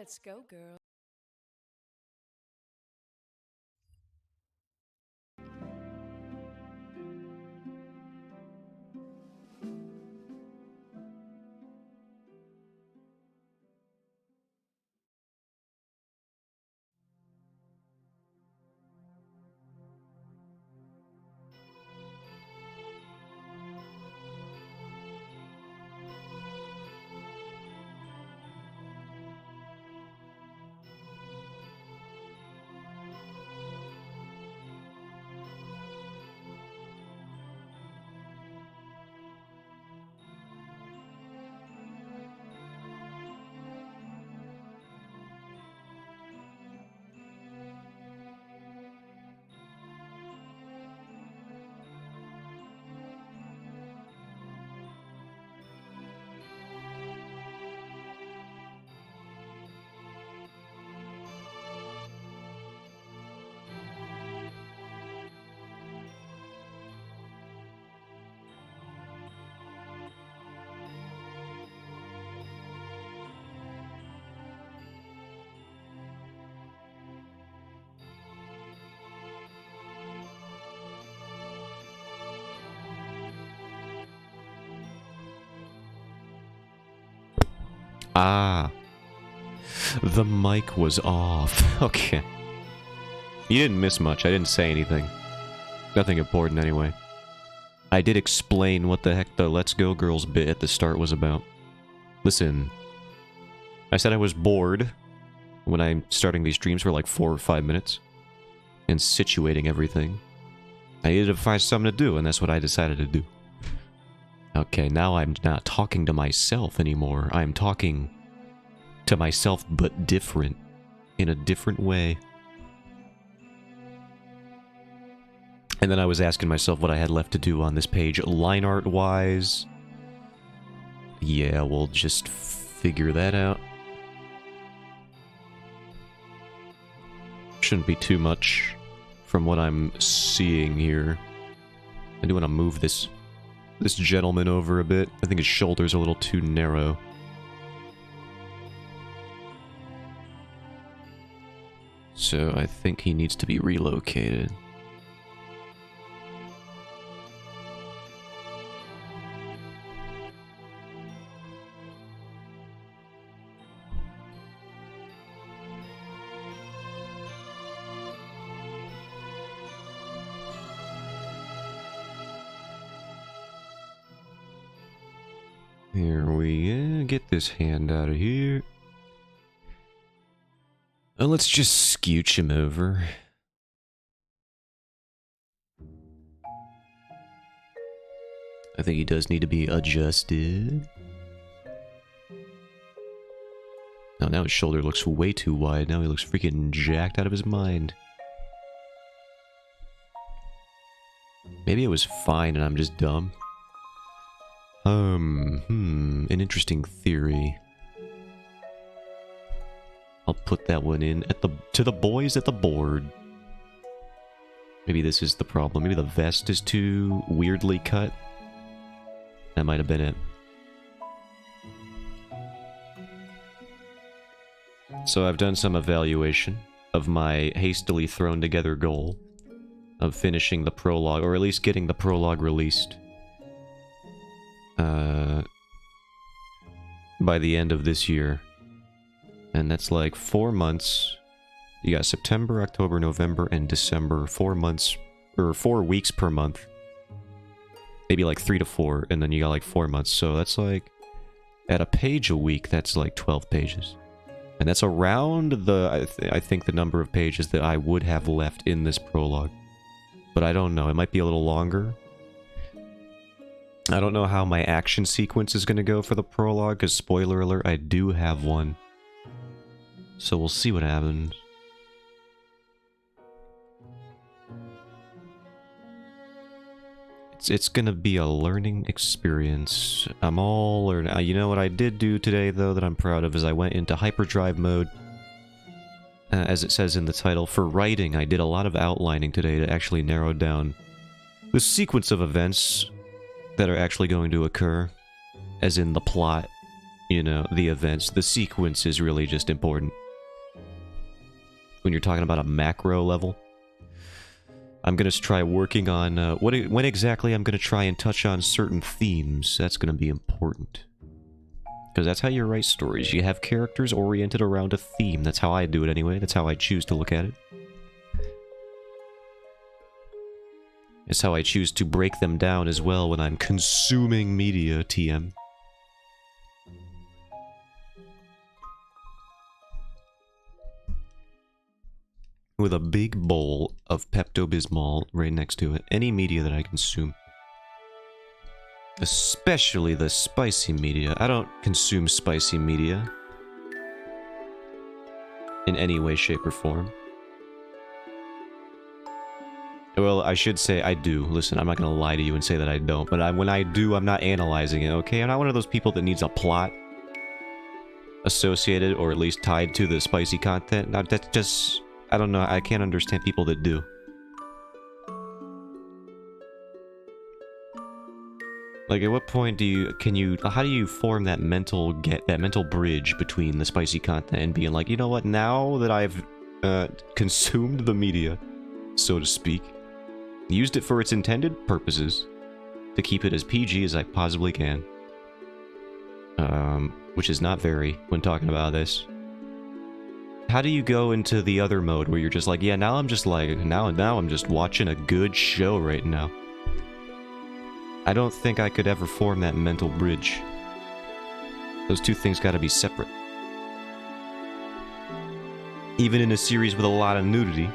Let's go, girl. Ah, the mic was off. Okay. You didn't miss much. I didn't say anything. Nothing important anyway. I did explain what the heck the Let's Go Girls bit at the start was about. Listen, I said I was bored when I'm starting these streams for like 4 or 5 minutes and situating everything. I needed to find something to do, and that's what I decided to do. Okay, now I'm not talking to myself anymore. I'm talking to myself, but different. In a different way. And then I was asking myself what I had left to do on this page, line art-wise. Yeah, we'll just figure that out. Shouldn't be too much from what I'm seeing here. I do want to move this gentleman over a bit. I think his shoulder's a little too narrow. So I think he needs to be relocated. Here we get this hand out of here. Let's just scooch him over. I think he does need to be adjusted. Oh, now his shoulder looks way too wide. Now he looks freaking jacked out of his mind. Maybe it was fine and I'm just dumb. An interesting theory. I'll put that one in at to the boys at the board. Maybe this is the problem. Maybe the vest is too weirdly cut. That might have been it. So I've done some evaluation of my hastily thrown together goal of finishing the prologue, or at least getting the prologue released by the end of this year. And that's like 4 months. You got September, October, November, and December. 4 months, or 4 weeks per month. Maybe like 3 to 4, and then you got like 4 months. So that's like, at a page a week, that's like 12 pages. And that's around the, I think the number of pages that I would have left in this prologue. But I don't know, it might be a little longer. I don't know how my action sequence is going to go for the prologue, because spoiler alert, I do have one. So we'll see what happens. It's gonna be a learning experience. I'm all learning. You know what I did do today, though, that I'm proud of, is I went into hyperdrive mode. As it says in the title, for writing, I did a lot of outlining today to actually narrow down the sequence of events that are actually going to occur, as in the plot. you know, the events. The sequence is really just important. When you're talking about a macro level. I'm gonna try working on, when exactly I'm gonna try and touch on certain themes. That's gonna be important. Because that's how you write stories. You have characters oriented around a theme. That's how I do it anyway. That's how I choose to look at it. It's how I choose to break them down as well when I'm consuming media, TM. With a big bowl of Pepto-Bismol right next to it. Any media that I consume. Especially the spicy media. I don't consume spicy media. In any way, shape, or form. Well, I should say I do. Listen, I'm not gonna lie to you and say that I don't. But when I do, I'm not analyzing it, okay? I'm not one of those people that needs a plot associated or at least tied to the spicy content. That's just... I don't know, I can't understand people that do. Like, at what point how do you form that mental bridge between the spicy content and being like, you know what, now that I've consumed the media, so to speak, used it for its intended purposes, to keep it as PG as I possibly can. Which is not very when talking about this. How do you go into the other mode where you're just like, yeah, now I'm just like, now I'm just watching a good show right now. I don't think I could ever form that mental bridge. Those two things gotta be separate. Even in a series with a lot of nudity,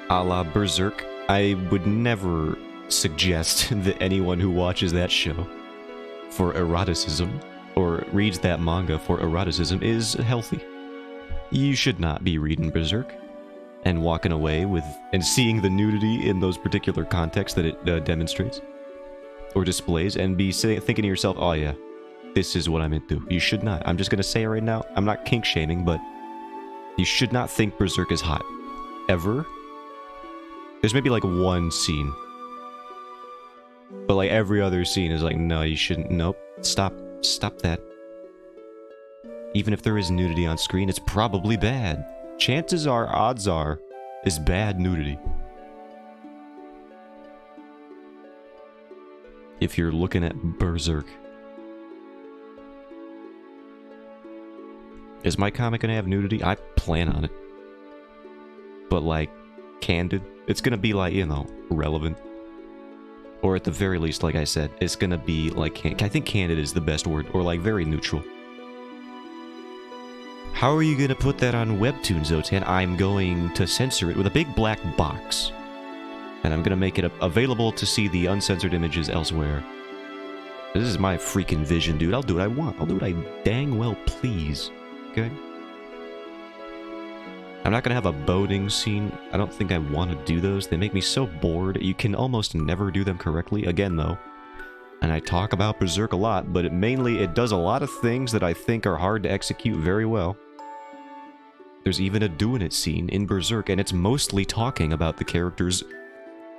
a la Berserk, I would never suggest that anyone who watches that show for eroticism, or reads that manga for eroticism, is healthy. You should not be reading Berserk and walking away with and seeing the nudity in those particular contexts that it demonstrates or displays and be thinking to yourself, oh yeah, this is what I'm into. You should not. I'm just going to say it right now. I'm not kink shaming, but you should not think Berserk is hot. Ever. There's maybe like one scene. But like every other scene is like, no, you shouldn't. Nope. Stop that. Even if there is nudity on screen, it's probably bad. Chances are, odds are, is bad nudity. If you're looking at Berserk. Is my comic gonna have nudity? I plan on it. But like, candid. It's gonna be like, you know, relevant. Or at the very least, like I said, it's gonna be like, I think candid is the best word, or like very neutral. How are you going to put that on Webtoon, Zotan? I'm going to censor it with a big black box. And I'm going to make it available to see the uncensored images elsewhere. This is my freaking vision, dude. I'll do what I want. I'll do what I dang well please. Okay? I'm not going to have a boating scene. I don't think I want to do those. They make me so bored. You can almost never do them correctly. Again, though. And I talk about Berserk a lot, but it does a lot of things that I think are hard to execute very well. There's even a doing it scene in Berserk, and it's mostly talking about the characters'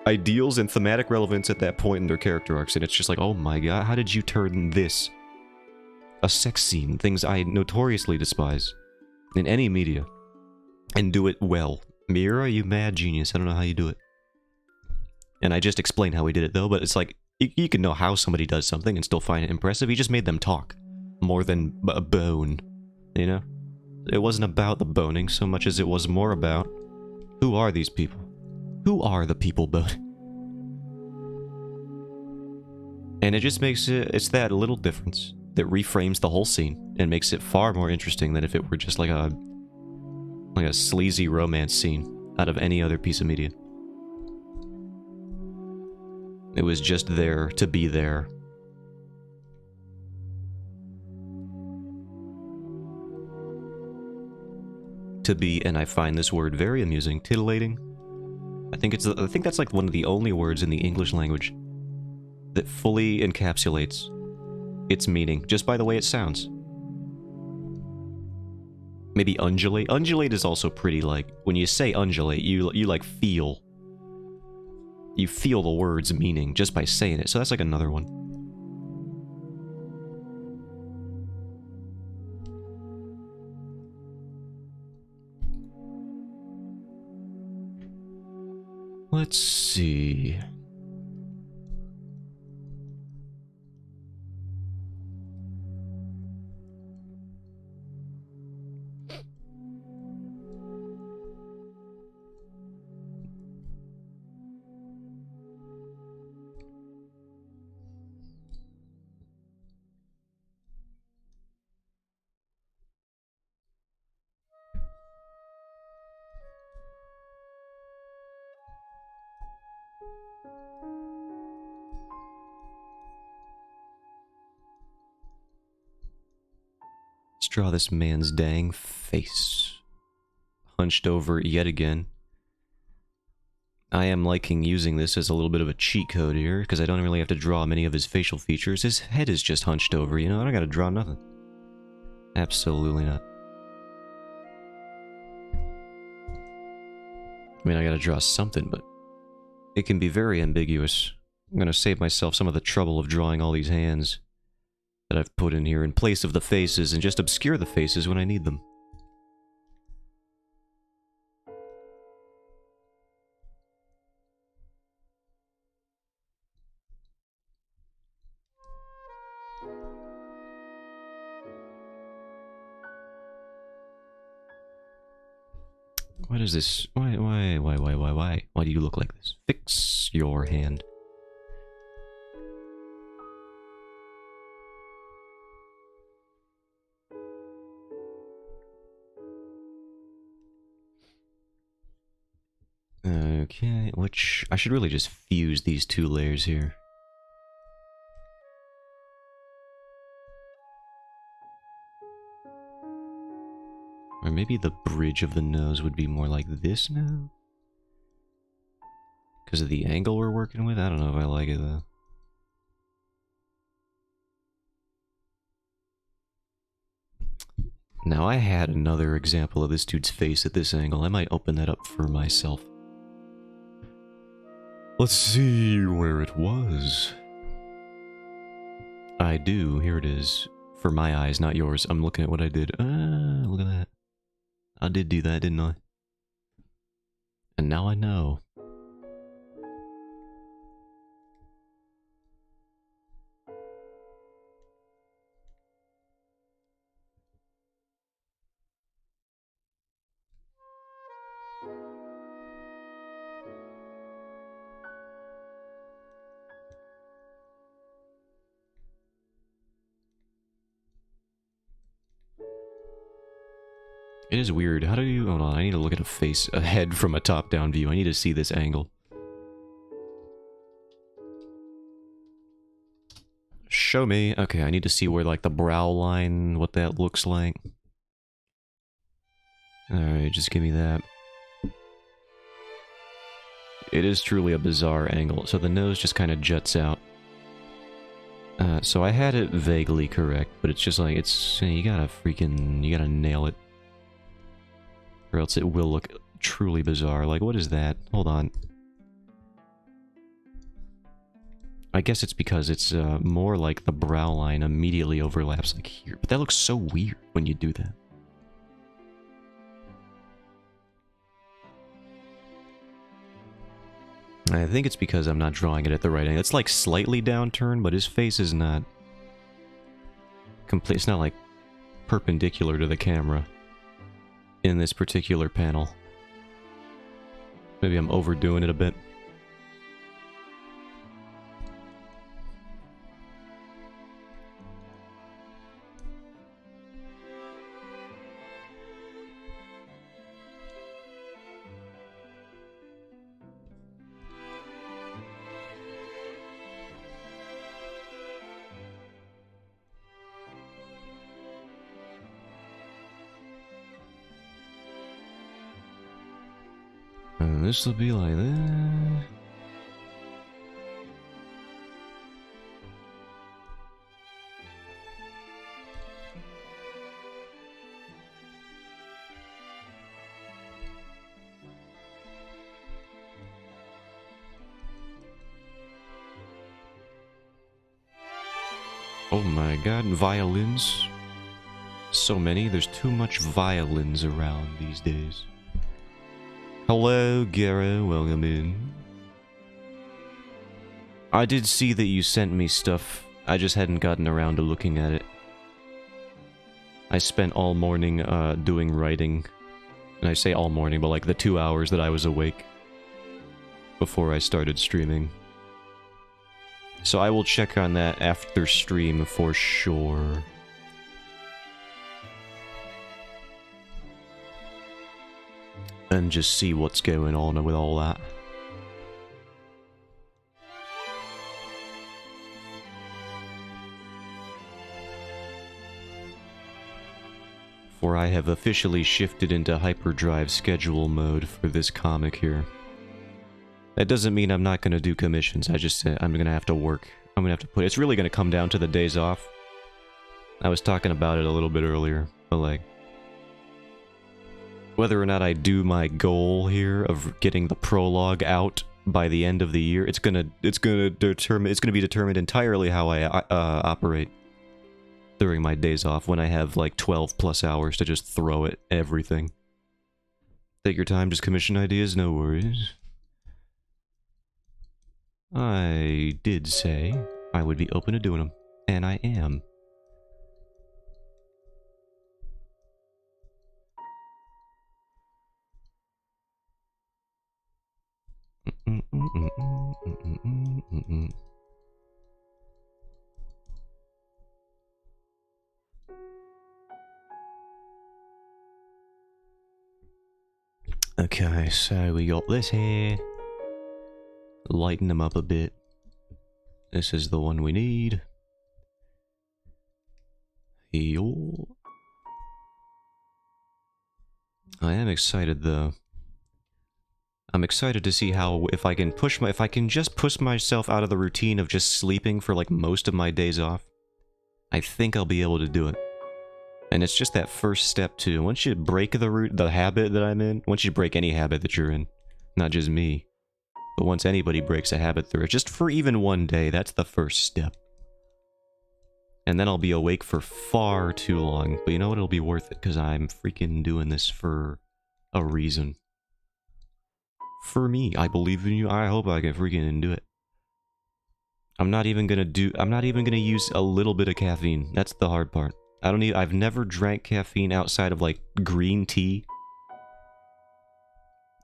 ideals and thematic relevance at that point in their character arcs, and it's just like, oh my god, how did you turn this? A sex scene, things I notoriously despise, in any media, and do it well. Mira, you mad genius, I don't know how you do it. And I just explained how he did it though, but it's like, you can know how somebody does something and still find it impressive. He just made them talk. More than a bone. You know? It wasn't about the boning so much as it was more about, who are these people? Who are the people boning? And it just makes it's that little difference that reframes the whole scene and makes it far more interesting than if it were just like a sleazy romance scene out of any other piece of media. It was just there to be there. To be, and I find this word very amusing, titillating. I think that's like one of the only words in the English language that fully encapsulates its meaning, just by the way it sounds. Maybe undulate. Undulate is also pretty, like, when you say undulate, you like feel. You feel the word's meaning just by saying it, so that's like another one. Let's see. Let's draw this man's dang face. Hunched over yet again. I am liking using this as a little bit of a cheat code here, because I don't really have to draw many of his facial features. His head is just hunched over, you know? I don't gotta draw nothing. Absolutely not. I mean, I gotta draw something, but it can be very ambiguous. I'm gonna save myself some of the trouble of drawing all these hands that I've put in here in place of the faces, and just obscure the faces when I need them. What is this? Why? Why do you look like this? Fix your hand. Okay, which... I should really just fuse these two layers here. Or maybe the bridge of the nose would be more like this now? Because of the angle we're working with? I don't know if I like it though. Now I had another example of this dude's face at this angle. I might open that up for myself. Let's see where it was. I do. Here it is. For my eyes, not yours. I'm looking at what I did. Look at that. I did do that, didn't I? And now I know. It is weird. How do you... Hold on, I need to look at a head from a top-down view. I need to see this angle. Show me. Okay, I need to see where, like, the brow line, what that looks like. Alright, just give me that. It is truly a bizarre angle. So the nose just kind of juts out. So I had it vaguely correct, but it's just like, you gotta nail it. Or else it will look truly bizarre. Like, what is that? Hold on. I guess it's because it's more like the brow line immediately overlaps like here. But that looks so weird when you do that. I think it's because I'm not drawing it at the right angle. It's like slightly downturned, but his face is not complete. It's not like perpendicular to the camera in this particular panel. Maybe I'm overdoing it a bit. This will be like that. Oh my god, violins. So many, there's too much violins around these days. Hello, Garo, welcome in. I did see that you sent me stuff. I just hadn't gotten around to looking at it. I spent all morning doing writing. And I say all morning, but like the 2 hours that I was awake before I started streaming. So I will check on that after stream for sure. And just see what's going on with all that. For I have officially shifted into Hyperdrive schedule mode for this comic here. That doesn't mean I'm not going to do commissions, I just said I'm going to have to work. I'm going to have to put... It's really going to come down to the days off. I was talking about it a little bit earlier, but like... Whether or not I do my goal here of getting the prologue out by the end of the year, it's gonna be determined entirely how I operate during my days off when I have like 12 plus hours to just throw at everything. Take your time, just commission ideas, no worries. I did say I would be open to doing them, and I am. Okay, so we got this here. Lighten them up a bit. This is the one we need. Yo. I am excited though. I'm excited to see how, if I can just push myself out of the routine of just sleeping for like most of my days off, I think I'll be able to do it. And it's just that first step too. Once you break the habit that I'm in, once you break any habit that you're in, not just me, but once anybody breaks a habit through it, just for even one day, that's the first step. And then I'll be awake for far too long. But you know what? It'll be worth it, because I'm freaking doing this for a reason. For me, I believe in you. I hope I can freaking do it. I'm not even gonna use a little bit of caffeine. That's the hard part. I've never drank caffeine outside of like green tea.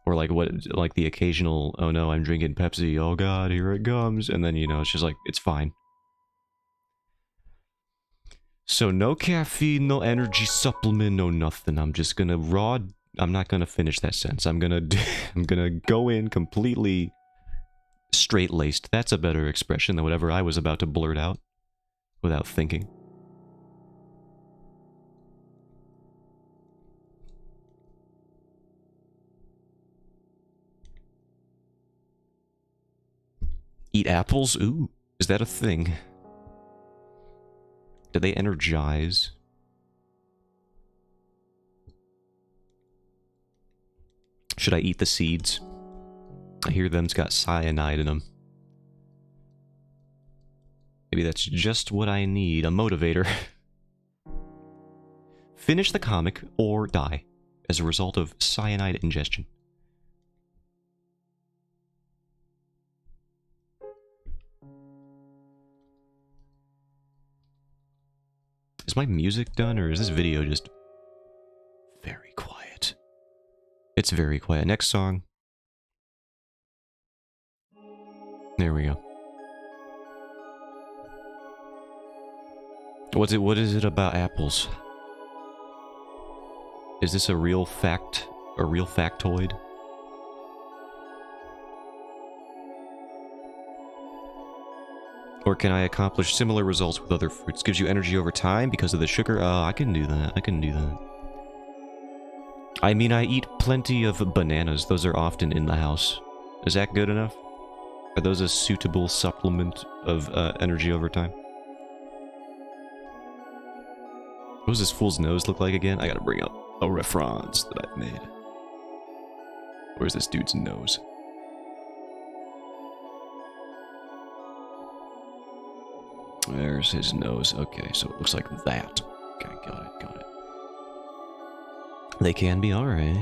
Or like the occasional, oh no, I'm drinking Pepsi, oh god, here it comes. And then, you know, it's just like, it's fine. So no caffeine, no energy supplement, no nothing. I'm just gonna I'm not gonna finish that sentence. I'm gonna go in completely straight-laced. That's a better expression than whatever I was about to blurt out without thinking. Eat apples? Ooh, is that a thing? Do they energize? Should I eat the seeds? I hear them's got cyanide in them. Maybe that's just what I need, a motivator. Finish the comic or die as a result of cyanide ingestion. Is my music done, or is this video just very quiet? It's very quiet. Next song. There we go. What is it about apples? Is this a real fact? A real factoid? Or can I accomplish similar results with other fruits? Gives you energy over time because of the sugar? Oh, I can do that. I can do that. I mean, I eat plenty of bananas. Those are often in the house. Is that good enough? Are those a suitable supplement of energy over time? What does this fool's nose look like again? I gotta bring up a reference that I've made. Where's this dude's nose? There's his nose. Okay, so it looks like that. Okay, got it, got it. They can be alright.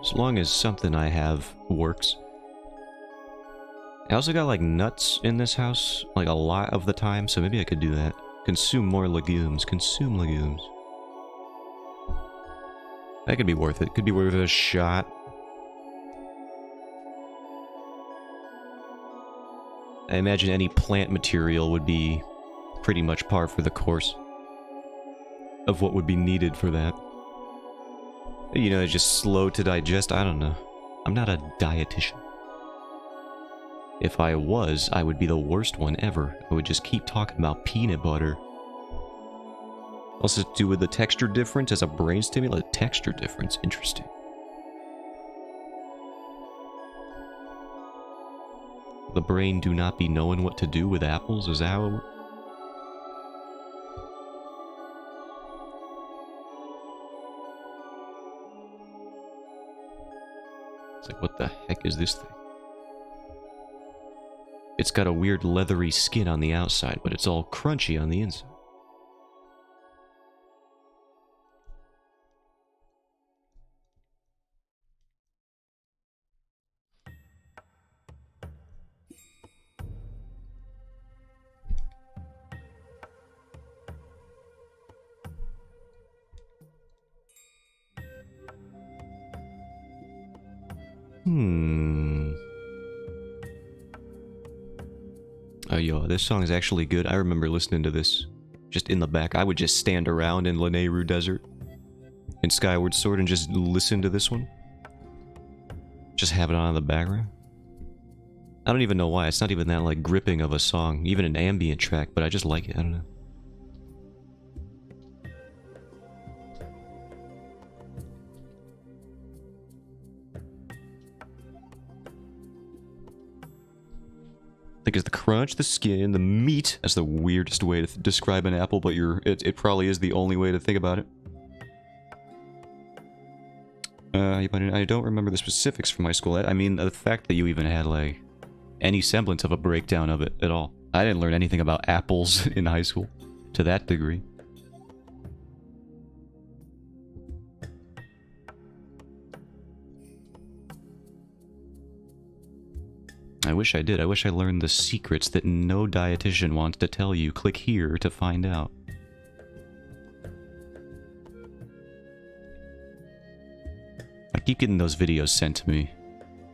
As long as something I have works. I also got like nuts in this house, like a lot of the time, so maybe I could do that. Consume more legumes. Consume legumes. That could be worth it. Could be worth a shot. I imagine any plant material would be pretty much par for the course of what would be needed for that. You know, it's just slow to digest. I don't know. I'm not a dietitian. If I was, I would be the worst one ever. I would just keep talking about peanut butter. Also to do with the texture difference as a brain stimulant. Texture difference. Interesting. The brain do not be knowing what to do with apples? Is that how it works? It's like, what the heck is this thing? It's got a weird leathery skin on the outside, but it's all crunchy on the inside. Oh, yo, this song is actually good. I remember listening to this just in the back. I would just stand around in Lanayru Desert in Skyward Sword and just listen to this one. Just have it on in the background. I don't even know why. It's not even that, like, gripping of a song. Even an ambient track, but I just like it. I don't know. I think it's the crunch, the skin, the meat. That's the weirdest way to describe an apple, but it probably is the only way to think about it. I don't remember the specifics from my school. I mean, the fact that you even had, like, any semblance of a breakdown of it at all. I didn't learn anything about apples in high school to that degree. I wish I did. I wish I learned the secrets that no dietitian wants to tell you. Click here to find out. I keep getting those videos sent to me.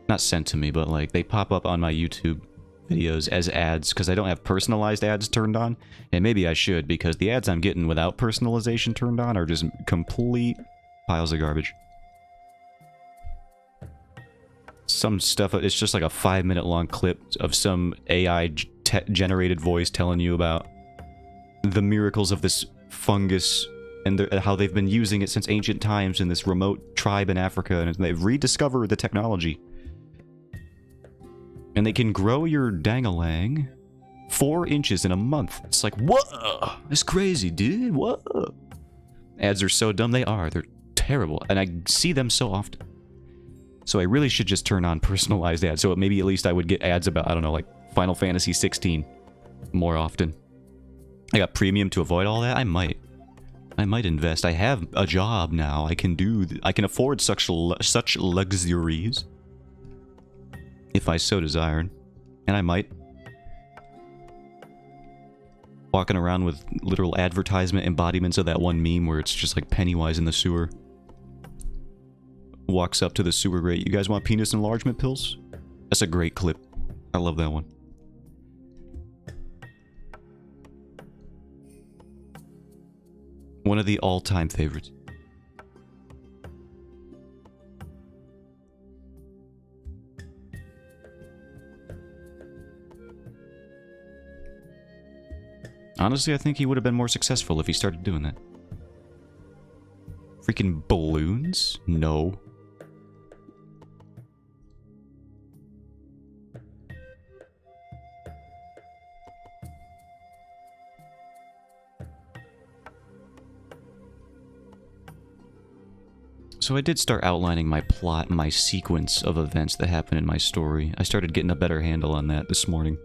Not sent to me, but like they pop up on my YouTube videos as ads because I don't have personalized ads turned on. And maybe I should because the ads I'm getting without personalization turned on are just complete piles of garbage. Some stuff, it's just like a 5-minute long clip of some AI generated voice telling you about the miracles of this fungus and how they've been using it since ancient times in this remote tribe in Africa, and they've rediscovered the technology. And they can grow your dangalang 4 inches in a month. It's like, whoa! That's crazy, dude. Whoa! Ads are so dumb. They are. They're terrible. And I see them so often. So I really should just turn on personalized ads. So maybe at least I would get ads about, I don't know, like Final Fantasy 16 more often. I got premium to avoid all that? I might invest. I have a job now. I can afford such luxuries. If I so desired. And I might. Walking around with literal advertisement embodiments of that one meme where it's just like Pennywise in the sewer. Walks up to the sewer grate. You guys want penis enlargement pills? That's a great clip. I love that one. One of the all-time favorites. Honestly, I think he would have been more successful if he started doing that. Freaking balloons? No. So I did start outlining my plot, my sequence of events that happen in my story. I started getting a better handle on that this morning.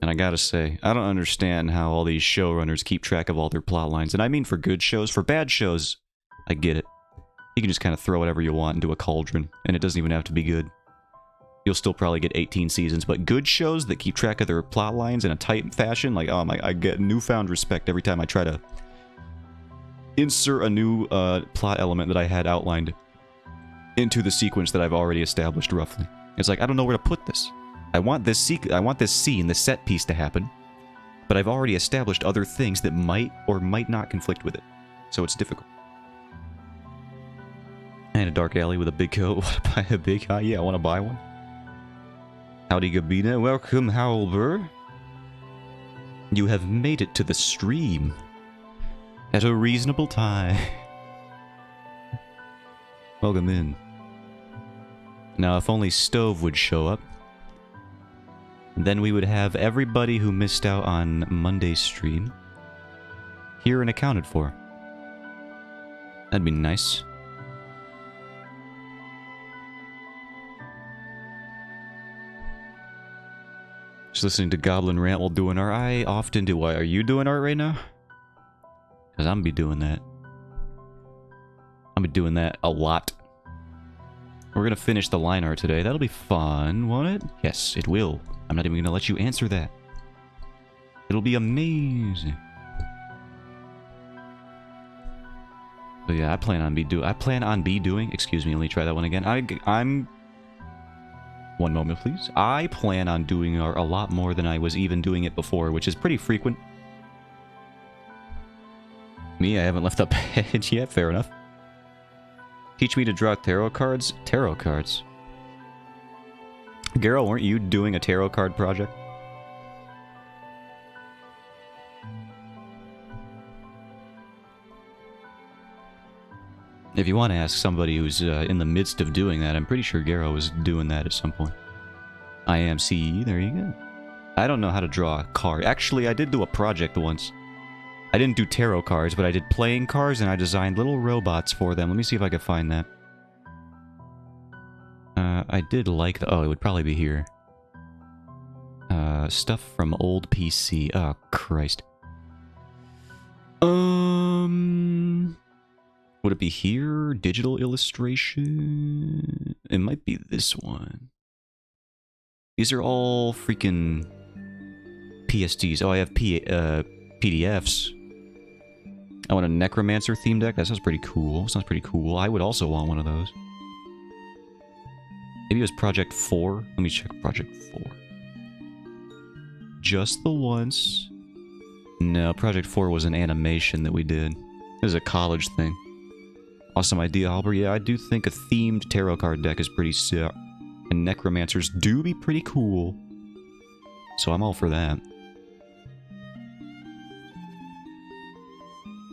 And I gotta say, I don't understand how all these showrunners keep track of all their plot lines. And I mean for good shows. For bad shows, I get it. You can just kind of throw whatever you want into a cauldron, and it doesn't even have to be good. You'll still probably get 18 seasons, but good shows that keep track of their plot lines in a tight fashion, like, oh my, I get newfound respect every time I try to insert a new plot element that I had outlined into the sequence that I've already established roughly. It's like, I don't know where to put this. I want this scene, this set piece to happen, but I've already established other things that might or might not conflict with it. So it's difficult. And a dark alley with a big coat. Want to buy a big eye? Yeah, I want to buy one. Howdy, Gabina. Welcome, Howlber. You have made it to the stream at a reasonable time. Welcome in. Now, if only Stove would show up, then we would have everybody who missed out on Monday's stream here and accounted for. That'd be nice. Just listening to Goblin rant while doing art. I often do. Why are you doing art right now? Because I'm be doing that. I'm be doing that a lot. We're gonna finish the line art today. That'll be fun, won't it? Yes, it will. I'm not even gonna let you answer that. It'll be amazing. But yeah, I plan on be doing. Excuse me, let me try that one again. I'm. One moment, please. I plan on doing art a lot more than I was even doing it before, which is pretty frequent. Me, I haven't left up bed yet. Fair enough. Teach me to draw tarot cards? Tarot cards? Garrel, weren't you doing a tarot card project? If you want to ask somebody who's in the midst of doing that, I'm pretty sure Garrel was doing that at some point. I am CE, there you go. I don't know how to draw a card. Actually, I did do a project once. I didn't do tarot cards, but I did playing cards, and I designed little robots for them. Let me see if I can find that. I did like the... Oh, it would probably be here. Stuff from old PC. Oh, Christ. Would it be here? Digital illustration? It might be this one. These are all freaking PSDs. Oh, I have PDFs. I want a Necromancer theme deck. That sounds pretty cool. Sounds pretty cool. I would also want one of those. Maybe it was Project 4. Let me check Project 4. Just the once. No, Project 4 was an animation that we did. It was a college thing. Awesome idea, Albert. Yeah, I do think a themed tarot card deck is pretty sick. And Necromancers do be pretty cool. So I'm all for that.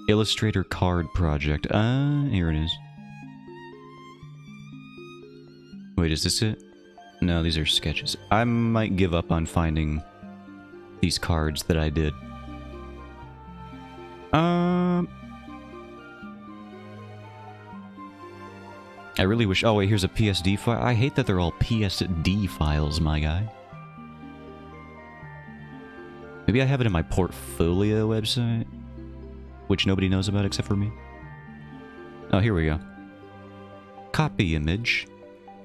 Illustrator card project. Here it is. Wait, is this it? No, these are sketches. I might give up on finding these cards that I did. I really wish... Oh, wait, here's a PSD file. I hate that they're all PSD files, my guy. Maybe I have it in my portfolio website, which nobody knows about except for me. Oh, here we go. Copy image.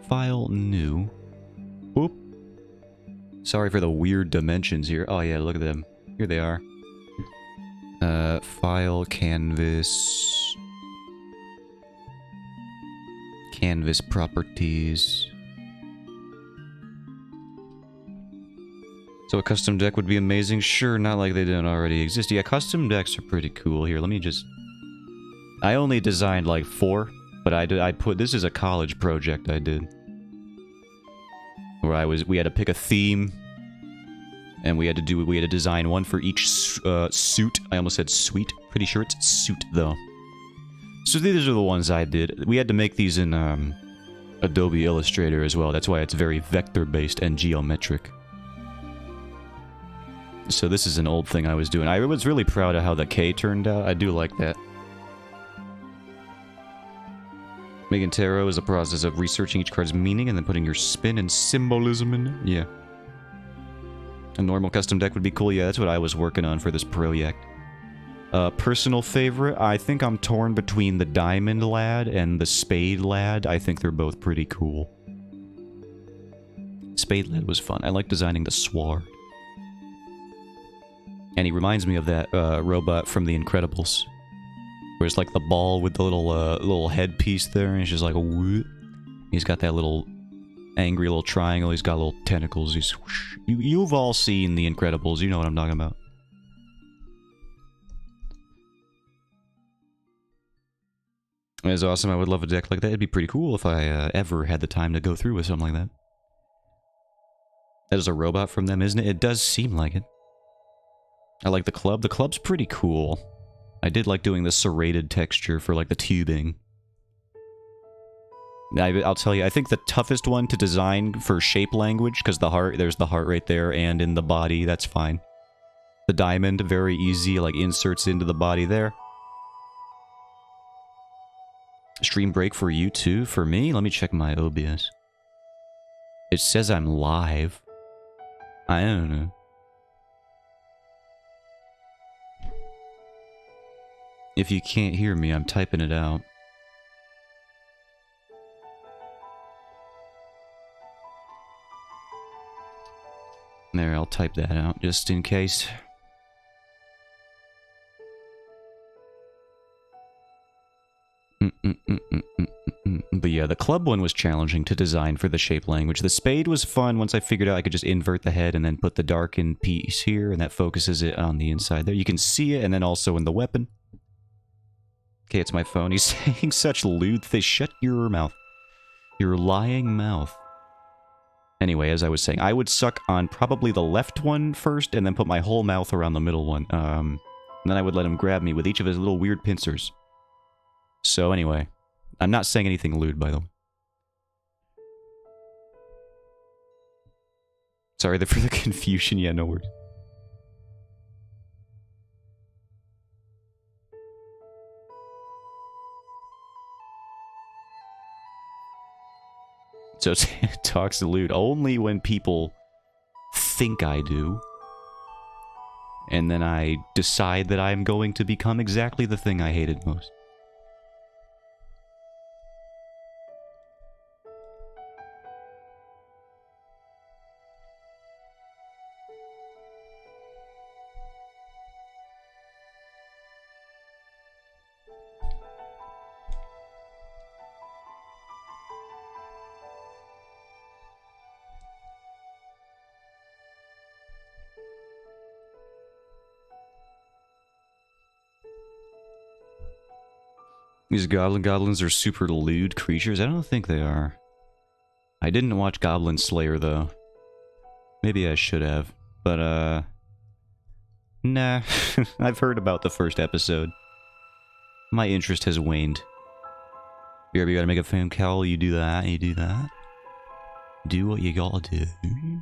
File new. Oop. Sorry for the weird dimensions here. Oh, yeah, look at them. Here they are. File, canvas... Canvas properties. So a custom deck would be amazing? Sure, not like they didn't already exist. Yeah, custom decks are pretty cool. Here, let me just... I only designed like 4, but I put... This is a college project I did. Where we had to pick a theme. And we had to design one for each suit. I almost said suite. Pretty sure it's suit, though. So these are the ones I did. We had to make these in Adobe Illustrator as well. That's why it's very vector-based and geometric. So this is an old thing I was doing. I was really proud of how the K turned out. I do like that. Making tarot is a process of researching each card's meaning and then putting your spin and symbolism in it. Yeah. A normal custom deck would be cool. Yeah, that's what I was working on for this project. Personal favorite, I think I'm torn between the Diamond Lad and the Spade Lad. I think they're both pretty cool. spade lad was fun. I like designing the sword. And he reminds me of that robot from The Incredibles. Where it's like the ball with the little headpiece there, and it's just like, whoop. He's got that little angry little triangle, he's got little tentacles, he's whoosh. You've all seen The Incredibles, you know what I'm talking about. It's awesome, I would love a deck like that. It'd be pretty cool if I ever had the time to go through with something like that. That is a robot from them, isn't it? It does seem like it. I like the club. The club's pretty cool. I did like doing the serrated texture for like the tubing. I'll tell you, I think the toughest one to design for shape language, because the heart, there's the heart right there, and in the body, that's fine. The diamond, very easy, like inserts into the body there. Stream break for you too? For me? Let me check my OBS. It says I'm live. I don't know. If you can't hear me, I'm typing it out. There, I'll type that out just in case. But yeah, the club one was challenging to design for the shape language. The spade was fun once I figured out I could just invert the head and then put the darkened piece here, and that focuses it on the inside there. You can see it, and then also in the weapon. Okay, it's my phone. He's saying such lewd things. Shut your mouth. Your lying mouth. Anyway, as I was saying, I would suck on probably the left one first, and then put my whole mouth around the middle one. And then I would let him grab me with each of his little weird pincers. So anyway, I'm not saying anything lewd, by the way. Sorry for the confusion. Yeah, no worries. So it talks to lewd only when people think I do. And then I decide that I'm going to become exactly the thing I hated most. These goblins are super lewd creatures? I don't think they are. I didn't watch Goblin Slayer, though. Maybe I should have. But, nah. I've heard about the first episode. My interest has waned. You gotta make a fan call, you do that, you do that. Do what you gotta do.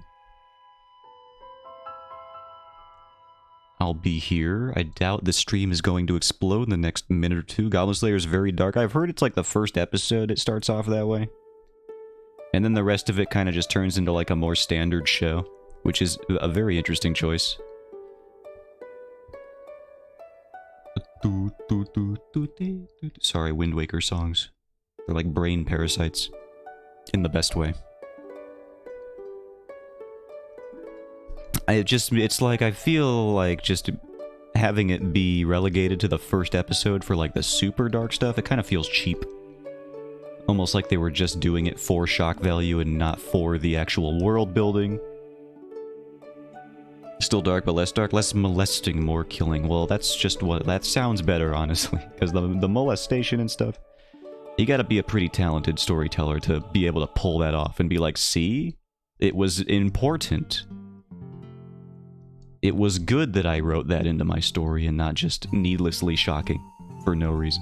I'll be here. I doubt the stream is going to explode in the next minute or two. Goblin Slayer is very dark. I've heard it's like the first episode it starts off that way. And then the rest of it kind of just turns into like a more standard show, which is a very interesting choice. Sorry, Wind Waker songs. They're like brain parasites. In the best way. It's like, I feel like just having it be relegated to the first episode for like the super dark stuff, it kind of feels cheap. Almost like they were just doing it for shock value and not for the actual world building. Still dark, but less dark. Less molesting, more killing. Well, that's just what... That sounds better, honestly. Because the molestation and stuff... You gotta be a pretty talented storyteller to be able to pull that off and be like, see? It was important. It was good that I wrote that into my story and not just needlessly shocking for no reason.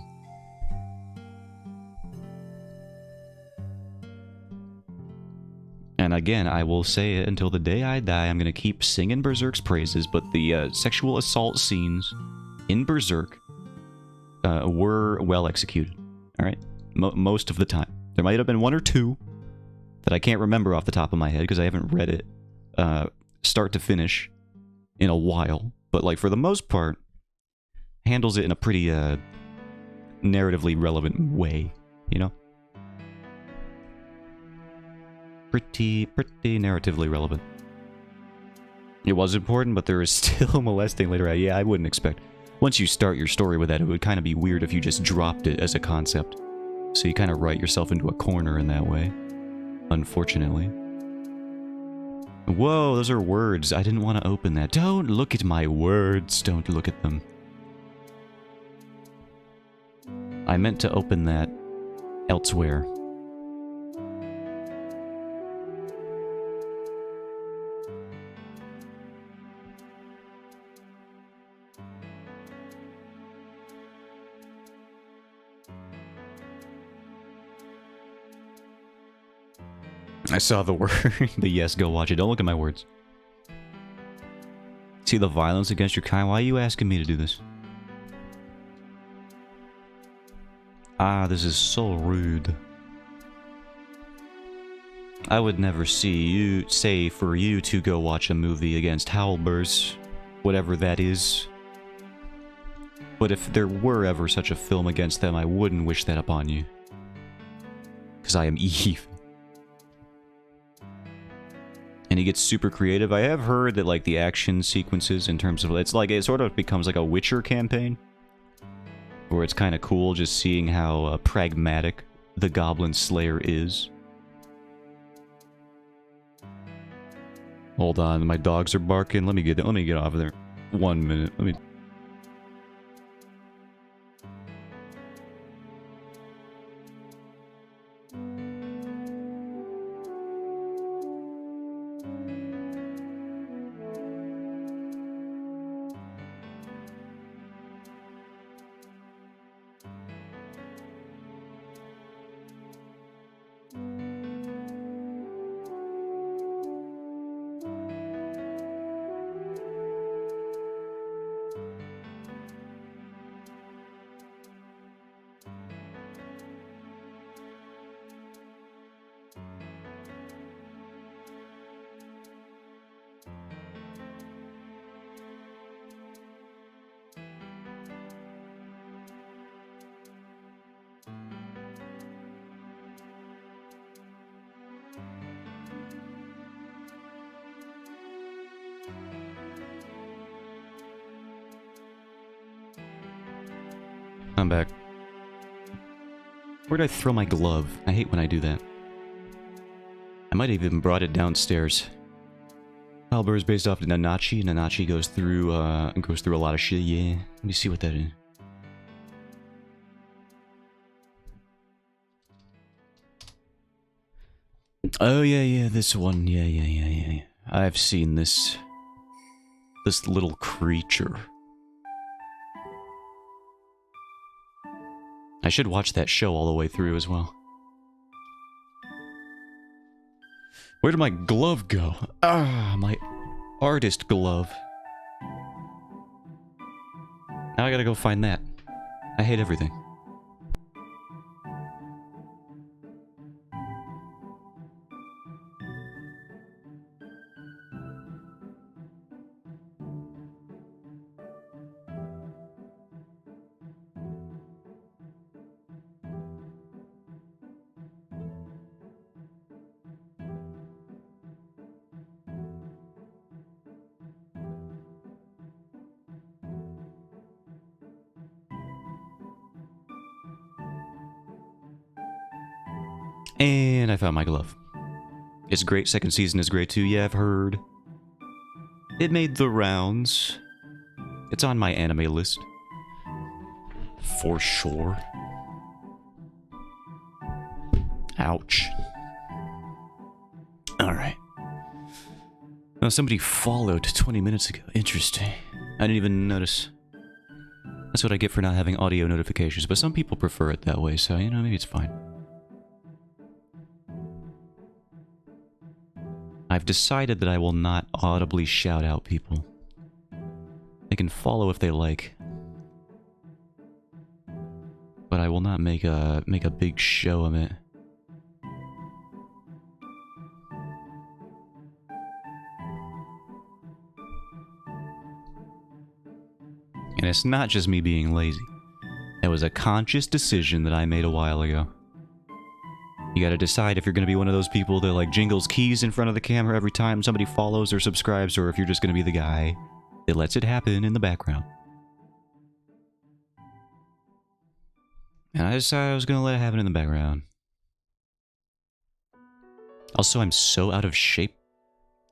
And again, I will say it until the day I die, I'm gonna keep singing Berserk's praises, but the sexual assault scenes in Berserk were well executed. Alright? Most of the time. There might have been one or two that I can't remember off the top of my head because I haven't read it start to finish in a while. But like for the most part, handles it in a pretty narratively relevant way, you know? pretty narratively relevant. It was important, but there is still molesting later. Yeah, I wouldn't expect. Once you start your story with that, it would kind of be weird if you just dropped it as a concept. So you kind of write yourself into a corner in that way. Unfortunately. Whoa, those are words. I didn't want to open that. Don't look at my words. Don't look at them. I meant to open that elsewhere. I saw the word, the yes, go watch it. Don't look at my words. See the violence against your kind? Why are you asking me to do this? Ah, this is so rude. I would never say for you to go watch a movie against Howlbers, whatever that is. But if there were ever such a film against them, I wouldn't wish that upon you. Because I am Eve. And he gets super creative. I have heard that, like, the action sequences in terms of... It's like, it sort of becomes like a Witcher campaign. Where it's kind of cool just seeing how pragmatic the Goblin Slayer is. Hold on, my dogs are barking. Let me get off of there. 1 minute. Let me... I'm back. Where'd I throw my glove? I hate when I do that. I might have even brought it downstairs. Albert is based off of Nanachi. Nanachi goes through a lot of shit. Yeah. Let me see what that is. Oh yeah, this one. Yeah. I've seen this little creature. I should watch that show all the way through as well. Where did my glove go? Ah, my artist glove. Now I gotta go find that. I hate everything. And I found my glove. It's great. Second season is great too. Yeah, I've heard. It made the rounds. It's on my anime list. For sure. Ouch. Alright. Now somebody followed 20 minutes ago. Interesting. I didn't even notice. That's what I get for not having audio notifications, but some people prefer it that way, so, you know, maybe it's fine. I've decided that I will not audibly shout out people. They can follow if they like. But I will not make a big show of it. And it's not just me being lazy. It was a conscious decision that I made a while ago. You gotta decide if you're gonna be one of those people that like jingles keys in front of the camera every time somebody follows or subscribes, or if you're just gonna be the guy that lets it happen in the background. And I decided I was gonna let it happen in the background. Also, I'm so out of shape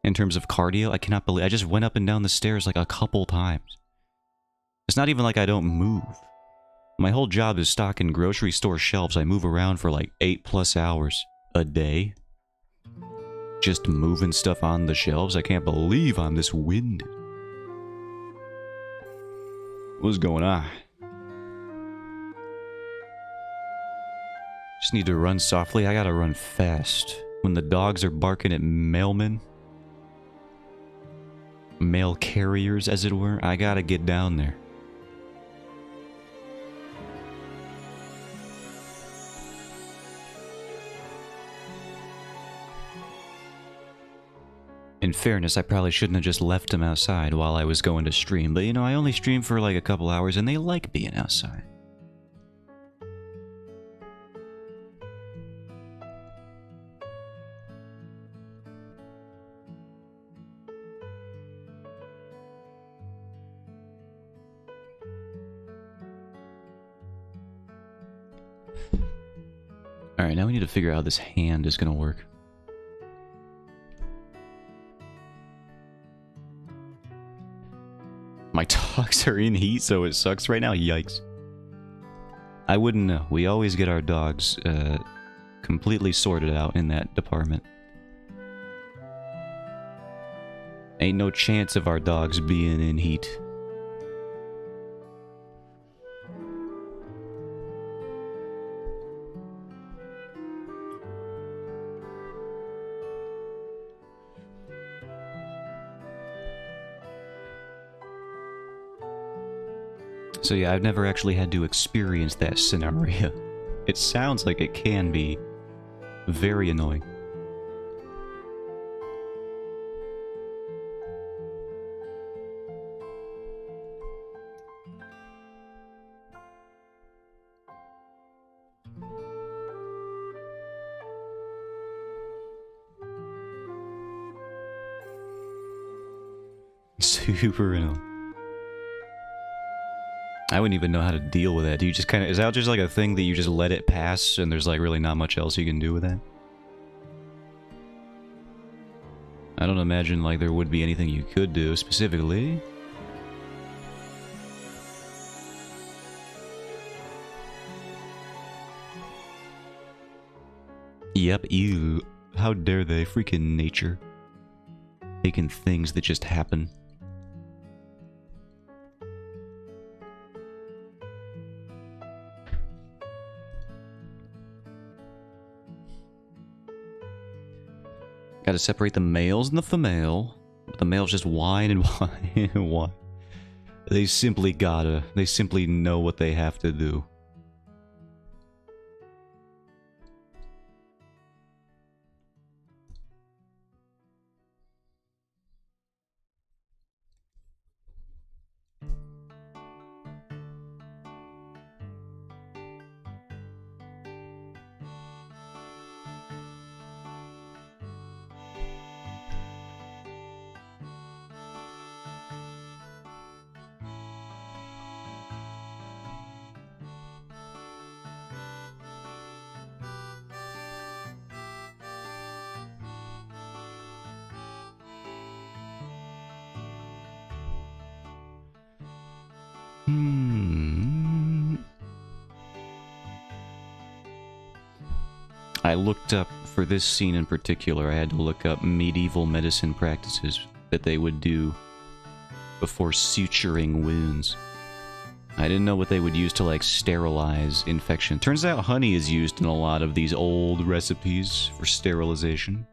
in terms of cardio. I cannot believe I just went up and down the stairs like a couple times. It's not even like I don't move. My whole job is stocking grocery store shelves. I move around for like 8+ hours a day. Just moving stuff on the shelves. I can't believe I'm this winded. What's going on? Just need to run softly. I gotta run fast. When the dogs are barking at mailmen, mail carriers as it were, I gotta get down there. In fairness, I probably shouldn't have just left them outside while I was going to stream, but you know, I only stream for like a couple hours and they like being outside. Alright, now we need to figure out how this hand is gonna work. My dogs are in heat, so it sucks right now? Yikes. I wouldn't know. We always get our dogs completely sorted out in that department. Ain't no chance of our dogs being in heat. So yeah, I've never actually had to experience that scenario. It sounds like it can be very annoying. Super annoying. I wouldn't even know how to deal with that. Do you just kind of... Is that just like a thing that you just let it pass and there's like really not much else you can do with that? I don't imagine like there would be anything you could do specifically. Yep, ew. How dare they? Freaking nature. Making things that just happen. Gotta separate the males and the female. But the males just whine and whine and whine. They simply gotta. They simply know what they have to do. I looked up, for this scene in particular, I had to look up medieval medicine practices that they would do before suturing wounds. I didn't know what they would use to, like, sterilize infection. Turns out honey is used in a lot of these old recipes for sterilization.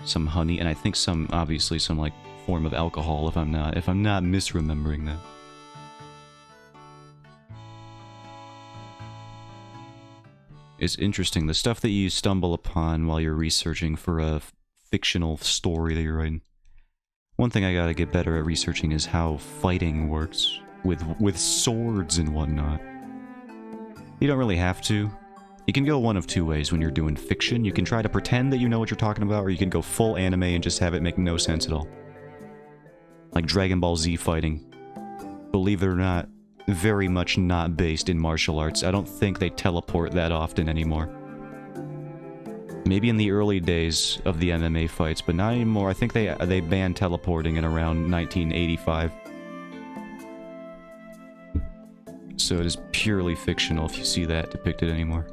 Some honey, and I think some, obviously, some, like, form of alcohol, if I'm not misremembering that. It's interesting, the stuff that you stumble upon while you're researching for a fictional story that you're writing. One thing I gotta get better at researching is how fighting works with swords and whatnot. You don't really have to. You can go one of two ways when you're doing fiction. You can try to pretend that you know what you're talking about, or you can go full anime and just have it make no sense at all. Like Dragon Ball Z fighting. Believe it or not, very much not based in martial arts. I don't think they teleport that often anymore. Maybe in the early days of the MMA fights, but not anymore. I think they banned teleporting in around 1985. So it is purely fictional if you see that depicted anymore.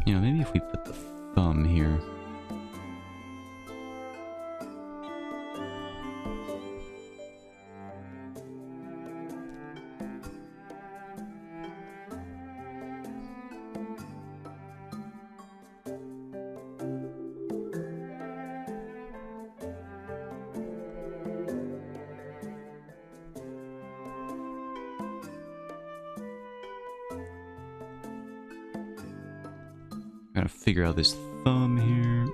You know, maybe if we put the thumb here. Gotta figure out this thumb here.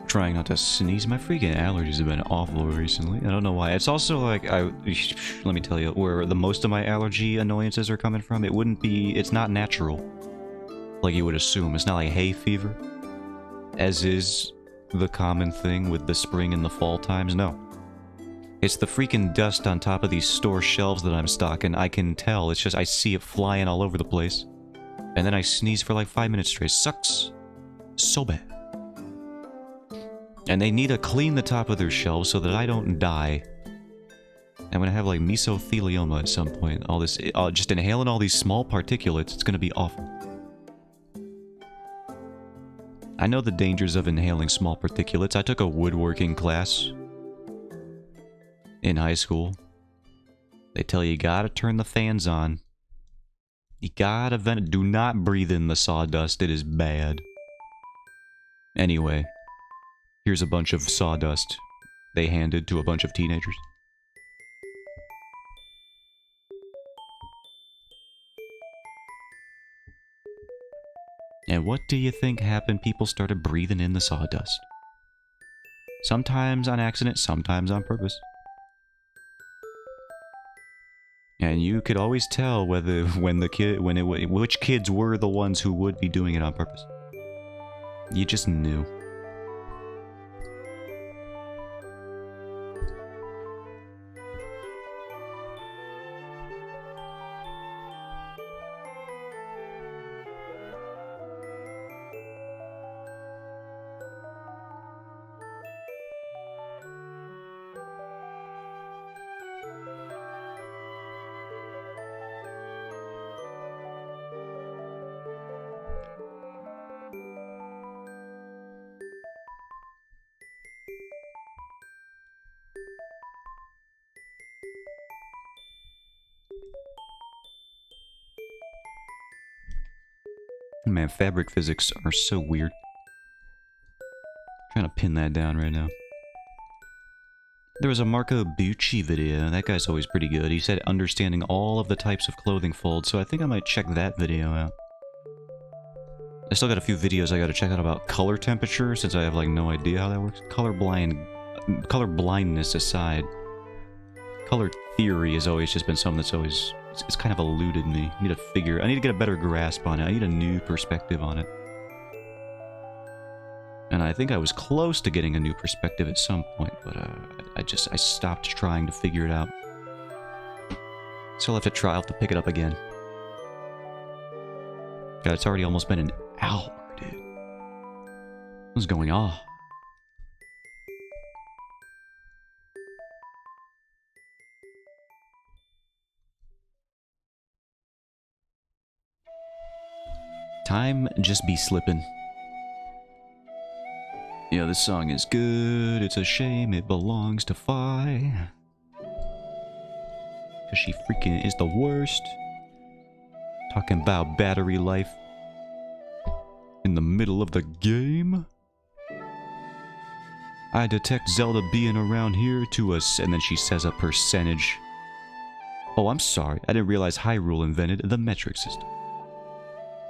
Trying not to sneeze. My freaking allergies have been awful recently. I don't know why. It's also like, let me tell you, where the most of my allergy annoyances are coming from, it wouldn't be, it's not natural. Like you would assume. It's not like hay fever. As is the common thing with the spring and the fall times. No. It's the freaking dust on top of these store shelves that I'm stocking. I can tell. It's just, I see it flying all over the place. And then I sneeze for like 5 minutes straight. Sucks. So bad. And they need to clean the top of their shelves so that I don't die. I'm gonna have like mesothelioma at some point. All this, just inhaling all these small particulates, it's gonna be awful. I know the dangers of inhaling small particulates. I took a woodworking class in high school. They tell you gotta turn the fans on. You gotta vent. Do not breathe in the sawdust. It is bad. Anyway, here's a bunch of sawdust they handed to a bunch of teenagers. And what do you think happened? People started breathing in the sawdust. Sometimes on accident, sometimes on purpose. And you could always tell whether which kids were the ones who would be doing it on purpose. You just knew. Man, fabric physics are so weird. I'm trying to pin that down right now. There was a Marco Bucci video. That guy's always pretty good. He said understanding all of the types of clothing folds, so I think I might check that video out. I still got a few videos I gotta check out about color temperature, since I have like no idea how that works. Color blindness aside, color theory has always just been something that's always... It's kind of eluded me. I need to get a better grasp on it. I need a new perspective on it. And I think I was close to getting a new perspective at some point, but I stopped trying to figure it out. So I'll have to try, I'll have to pick it up again. God, it's already almost been an hour, dude. What's going on? Time just be slipping. Yeah, this song is good. It's a shame it belongs to Fi. Cause she freaking is the worst. Talking about battery life in the middle of the game. I detect Zelda being around here to us, and then she says a percentage. Oh, I'm sorry. I didn't realize Hyrule invented the metric system.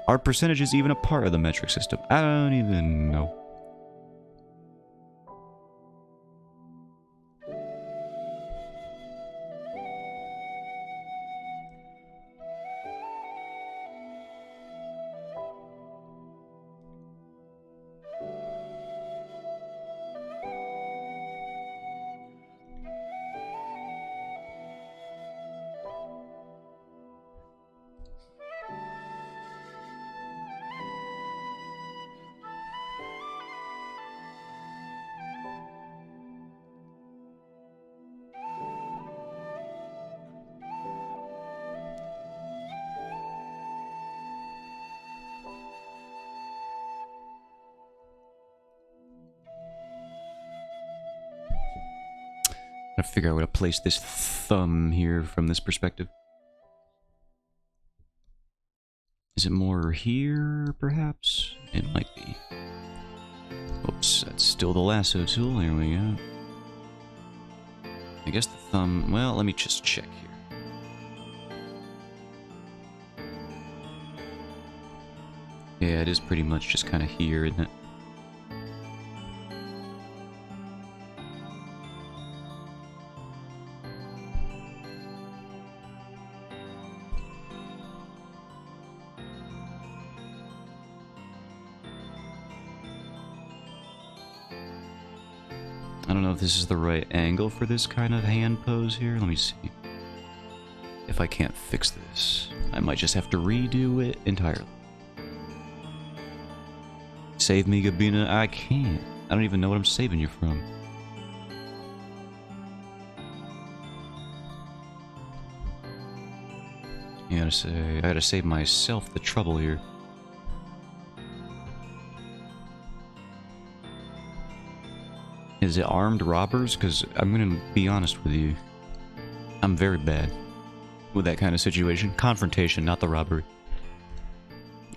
Are percentages even a part of the metric system? I don't even know. I figure out where to place this thumb here from this perspective. Is it more here, perhaps? It might be. Oops, that's still the lasso tool. There we go. I guess the thumb... Well, let me just check here. Yeah, it is pretty much just kind of here, isn't it? I don't know if this is the right angle for this kind of hand pose here. Let me see. If I can't fix this, I might just have to redo it entirely. Save me, Gabina. I can't. I don't even know what I'm saving you from. I gotta save myself the trouble here. Is it armed robbers? Because I'm gonna be honest with you. I'm very bad with that kind of situation. Confrontation, not the robbery.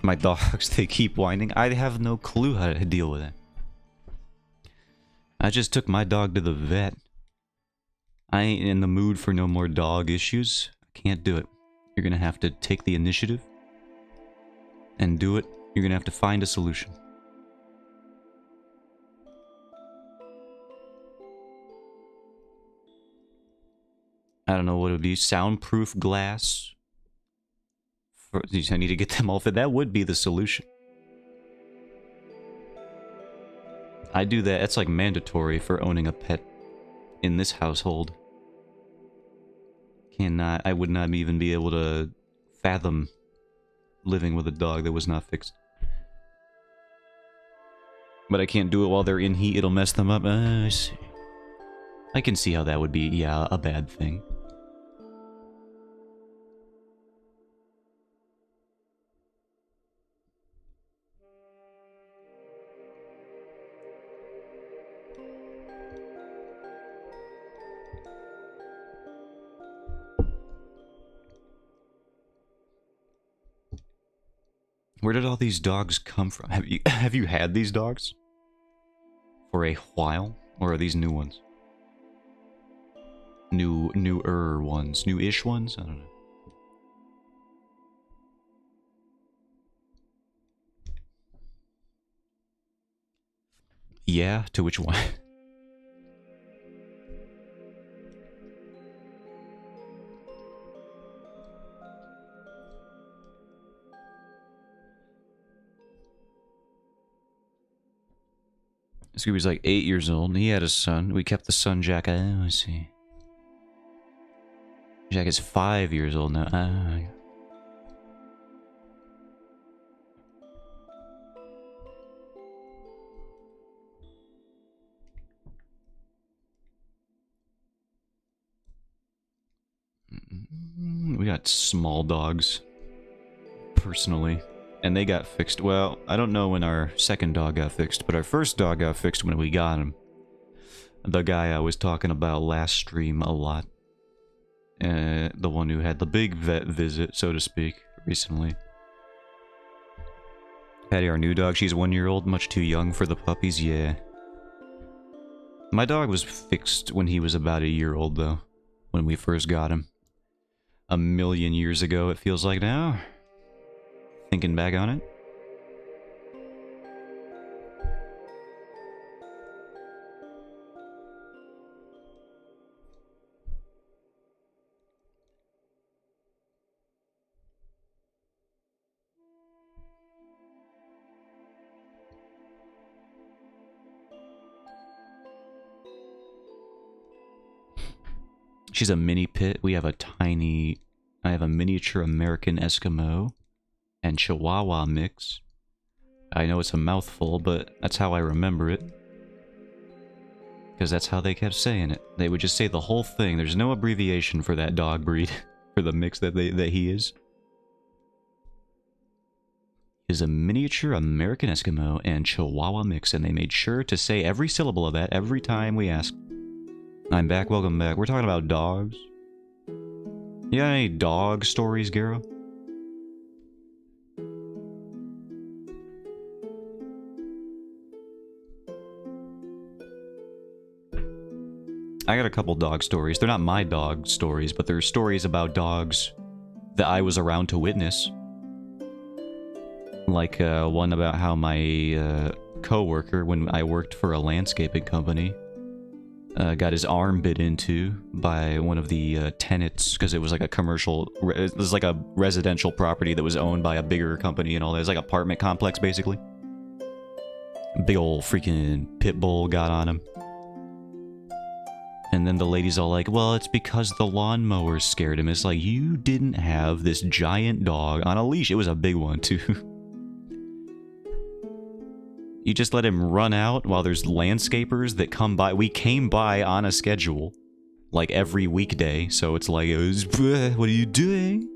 My dogs, they keep whining. I have no clue how to deal with it. I just took my dog to the vet. I ain't in the mood for no more dog issues. I can't do it. You're gonna have to take the initiative and do it. You're gonna have to find a solution. I don't know what it would be. Soundproof glass. I need to get them all fit. That would be the solution. I do that. That's like mandatory for owning a pet in this household. I would not even be able to fathom living with a dog that was not fixed. But I can't do it while they're in heat. It'll mess them up. I see. I can see how that would be, yeah, a bad thing. Where did all these dogs come from? Have you had these dogs for a while, or are these new ones? Newer ones, new-ish ones. I don't know. Yeah, to which one? Scooby's like 8 years old, and he had a son. We kept the son, Jack. Oh, I see. Jack is 5 years old now. We got small dogs, personally, and they got fixed. Well, I don't know when our second dog got fixed, but our first dog got fixed when we got him. The guy I was talking about last stream a lot. The one who had the big vet visit, so to speak, recently. Patty, our new dog, she's 1 year old, much too young for the puppies, yeah. My dog was fixed when he was about a year old, though, when we first got him. A million years ago, it feels like now. Thinking back on it. She's a mini pit. We have a tiny... I have a miniature American Eskimo and Chihuahua mix. I know it's a mouthful, but that's how I remember it. Because that's how they kept saying it. They would just say the whole thing. There's no abbreviation for that dog breed. For the mix that he is. Is a miniature American Eskimo and Chihuahua mix, and they made sure to say every syllable of that every time we asked. I'm back, welcome back. We're talking about dogs. You got any dog stories, Garo? I got a couple dog stories. They're not my dog stories, but they're stories about dogs that I was around to witness. Like one about how my co-worker, when I worked for a landscaping company, got his arm bit into by one of the tenants, because it was like a commercial, it was like a residential property that was owned by a bigger company and all that. It was like an apartment complex, basically. Big old freaking pit bull got on him. And then the lady's all like, well, it's because the lawnmower scared him. It's like, you didn't have this giant dog on a leash. It was a big one, too. You just let him run out while there's landscapers that come by. We came by on a schedule, like every weekday. So it's like, what are you doing?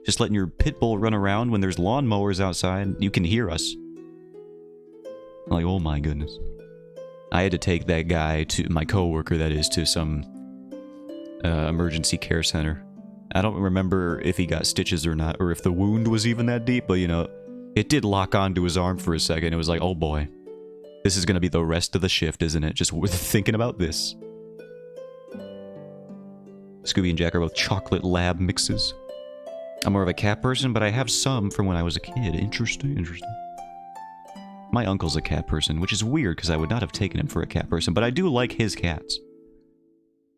Just letting your pit bull run around when there's lawnmowers outside. You can hear us. Like, oh my goodness. I had to take that guy, to my coworker, that is, to some emergency care center. I don't remember if he got stitches or not, or if the wound was even that deep, but you know, it did lock onto his arm for a second. It was like, oh boy, this is going to be the rest of the shift, isn't it? Just thinking about this. Scooby and Jack are both chocolate lab mixes. I'm more of a cat person, but I have some from when I was a kid. Interesting, interesting. My uncle's a cat person, which is weird because I would not have taken him for a cat person, but I do like his cats.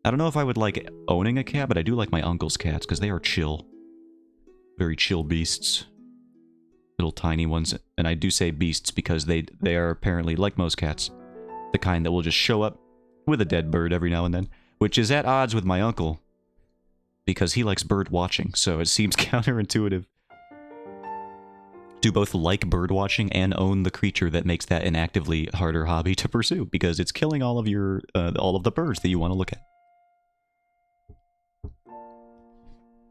I don't know if I would like owning a cat, but I do like my uncle's cats because they are chill. Very chill beasts. Little tiny ones. And I do say beasts because they are apparently, like most cats, the kind that will just show up with a dead bird every now and then, which is at odds with my uncle because he likes bird watching, so it seems counterintuitive. Do both like bird watching and own the creature that makes that an actively harder hobby to pursue, because it's killing all of your all of the birds that you want to look at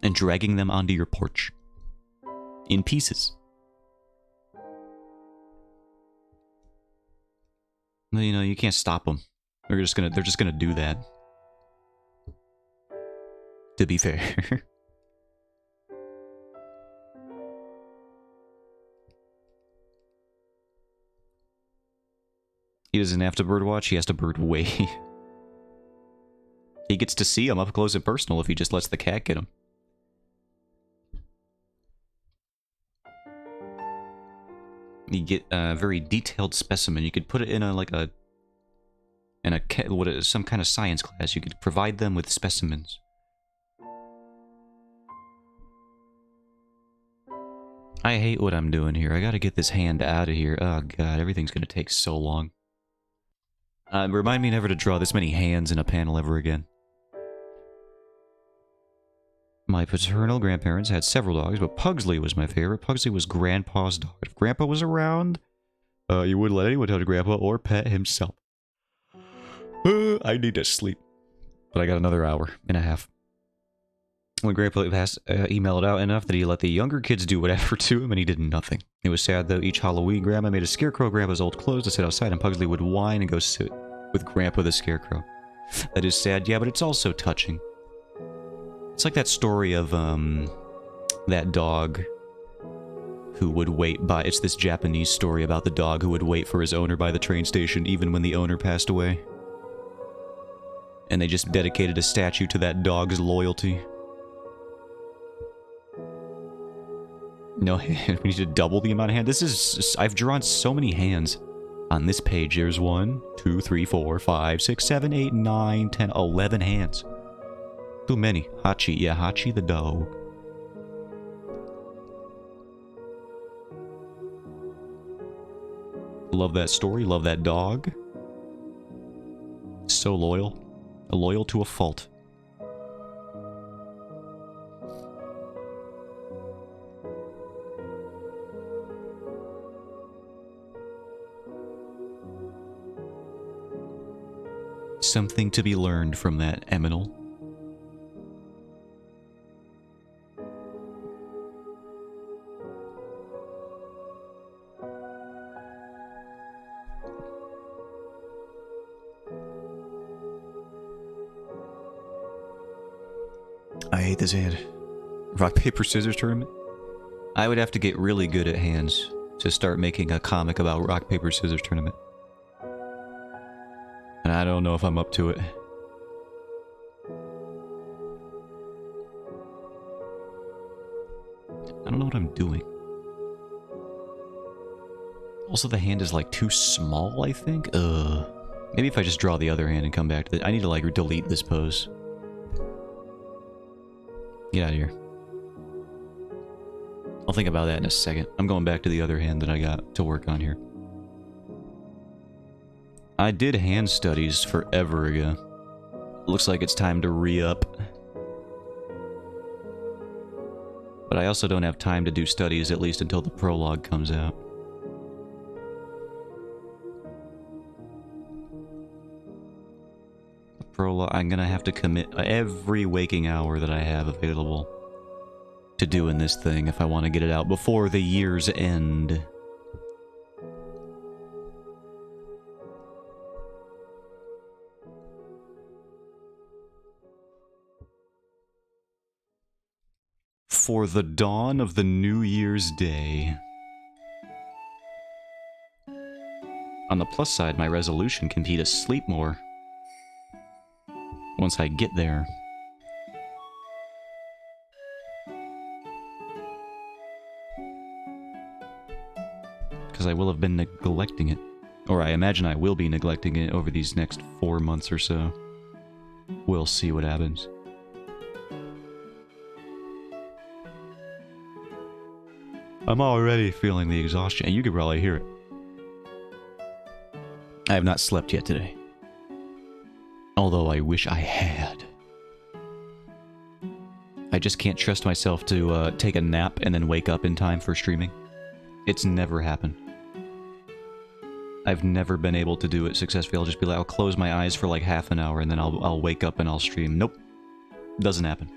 and dragging them onto your porch in pieces. You know, you can't stop them. They're just gonna do that. To be fair. He doesn't have to birdwatch, he has to birdway. He gets to see him up close and personal if he just lets the cat get him. You get a very detailed specimen. You could put it in some kind of science class. You could provide them with specimens. I hate what I'm doing here. I gotta get this hand out of here. Oh god, everything's gonna take so long. Remind me never to draw this many hands in a panel ever again. My paternal grandparents had several dogs, but Pugsley was my favorite. Pugsley was Grandpa's dog. If Grandpa was around, you wouldn't let anyone touch Grandpa or pet himself. I need to sleep. But I got another hour and a half. When Grandpa passed, he mellowed out enough that he let the younger kids do whatever to him, and he did nothing. It was sad, though. Each Halloween, Grandma made a scarecrow of Grandpa's old clothes to sit outside, and Pugsley would whine and go sit with Grandpa the Scarecrow. That is sad, yeah, but it's also touching. It's like that story of, that dog who would wait by... It's this Japanese story about the dog who would wait for his owner by the train station even when the owner passed away. And they just dedicated a statue to that dog's loyalty. No, we need to double the amount of hands. This is... I've drawn so many hands. On this page, there's 1, 2, 3, 4, 5, 6, 7, 8, 9, 10, 11 hands. Too many. Hachi. Yeah, Hachi the dog. Love that story. Love that dog. So loyal. Loyal to a fault. Something to be learned from that Eminal. I hate this hand. Rock, paper, scissors tournament? I would have to get really good at hands to start making a comic about rock, paper, scissors tournament. And I don't know if I'm up to it. I don't know what I'm doing. Also, the hand is like too small, I think. Maybe if I just draw the other hand and come back to it. I need to like delete this pose. Get out of here. I'll think about that in a second. I'm going back to the other hand that I got to work on here. I did hand studies forever ago. Looks like it's time to re-up. But I also don't have time to do studies, at least until the prologue comes out. The prologue, I'm gonna have to commit every waking hour that I have available to doing this thing if I want to get it out before the year's end. For the dawn of the New Year's Day. On the plus side, my resolution can be to sleep more. Once I get there. Because I will have been neglecting it. Or I imagine I will be neglecting it over these next 4 months or so. We'll see what happens. I'm already feeling the exhaustion, and you can probably hear it. I have not slept yet today. Although I wish I had. I just can't trust myself to take a nap and then wake up in time for streaming. It's never happened. I've never been able to do it successfully. I'll just be like, I'll close my eyes for like half an hour and then I'll wake up and I'll stream. Nope. Doesn't happen.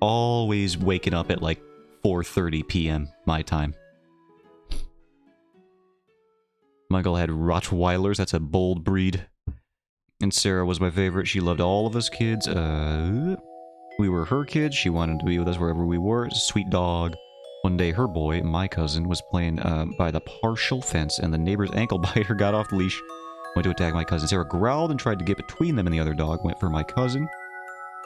Always waking up at like 4:30 p.m. my time. Michael had Rottweilers, that's a bold breed. And Sarah was my favorite. She loved all of us kids. We were her kids. She wanted to be with us wherever we were. Sweet dog. One day her boy, my cousin, was playing by the partial fence and the neighbor's ankle biter got off the leash. Went to attack my cousin. Sarah growled and tried to get between them and the other dog. Went for my cousin.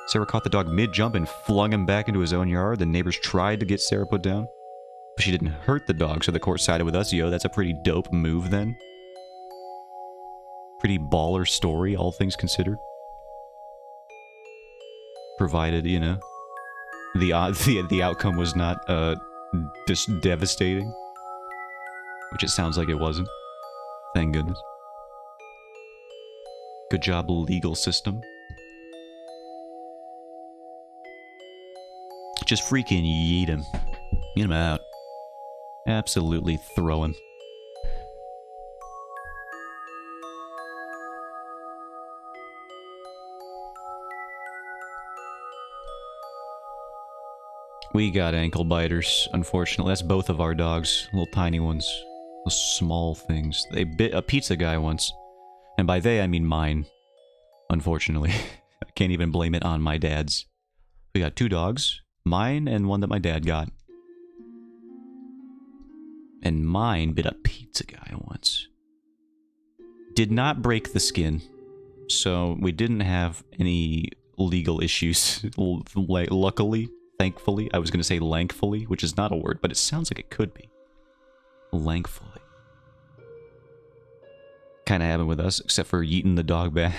Sarah caught the dog mid-jump and flung him back into his own yard. The neighbors tried to get Sarah put down. But she didn't hurt the dog, so the court sided with us. Yo, that's a pretty dope move then. Pretty baller story, all things considered. Provided, you know, the outcome was not just devastating. Which it sounds like it wasn't. Thank goodness. Good job, legal system. Just freaking yeet him. Get him out. Absolutely throw him. We got ankle biters, unfortunately. That's both of our dogs. Little tiny ones. Those small things. They bit a pizza guy once. And by they, I mean mine. Unfortunately. I can't even blame it on my dad's. We got 2 dogs. Mine and one that my dad got. And mine bit a pizza guy once. did not break the skin, so we didn't have any legal issues. Luckily, thankfully. I was going to say lankfully, which is not a word, but it sounds like it could be. Lankfully. Kind of happened with us, except for yeeting the dog back.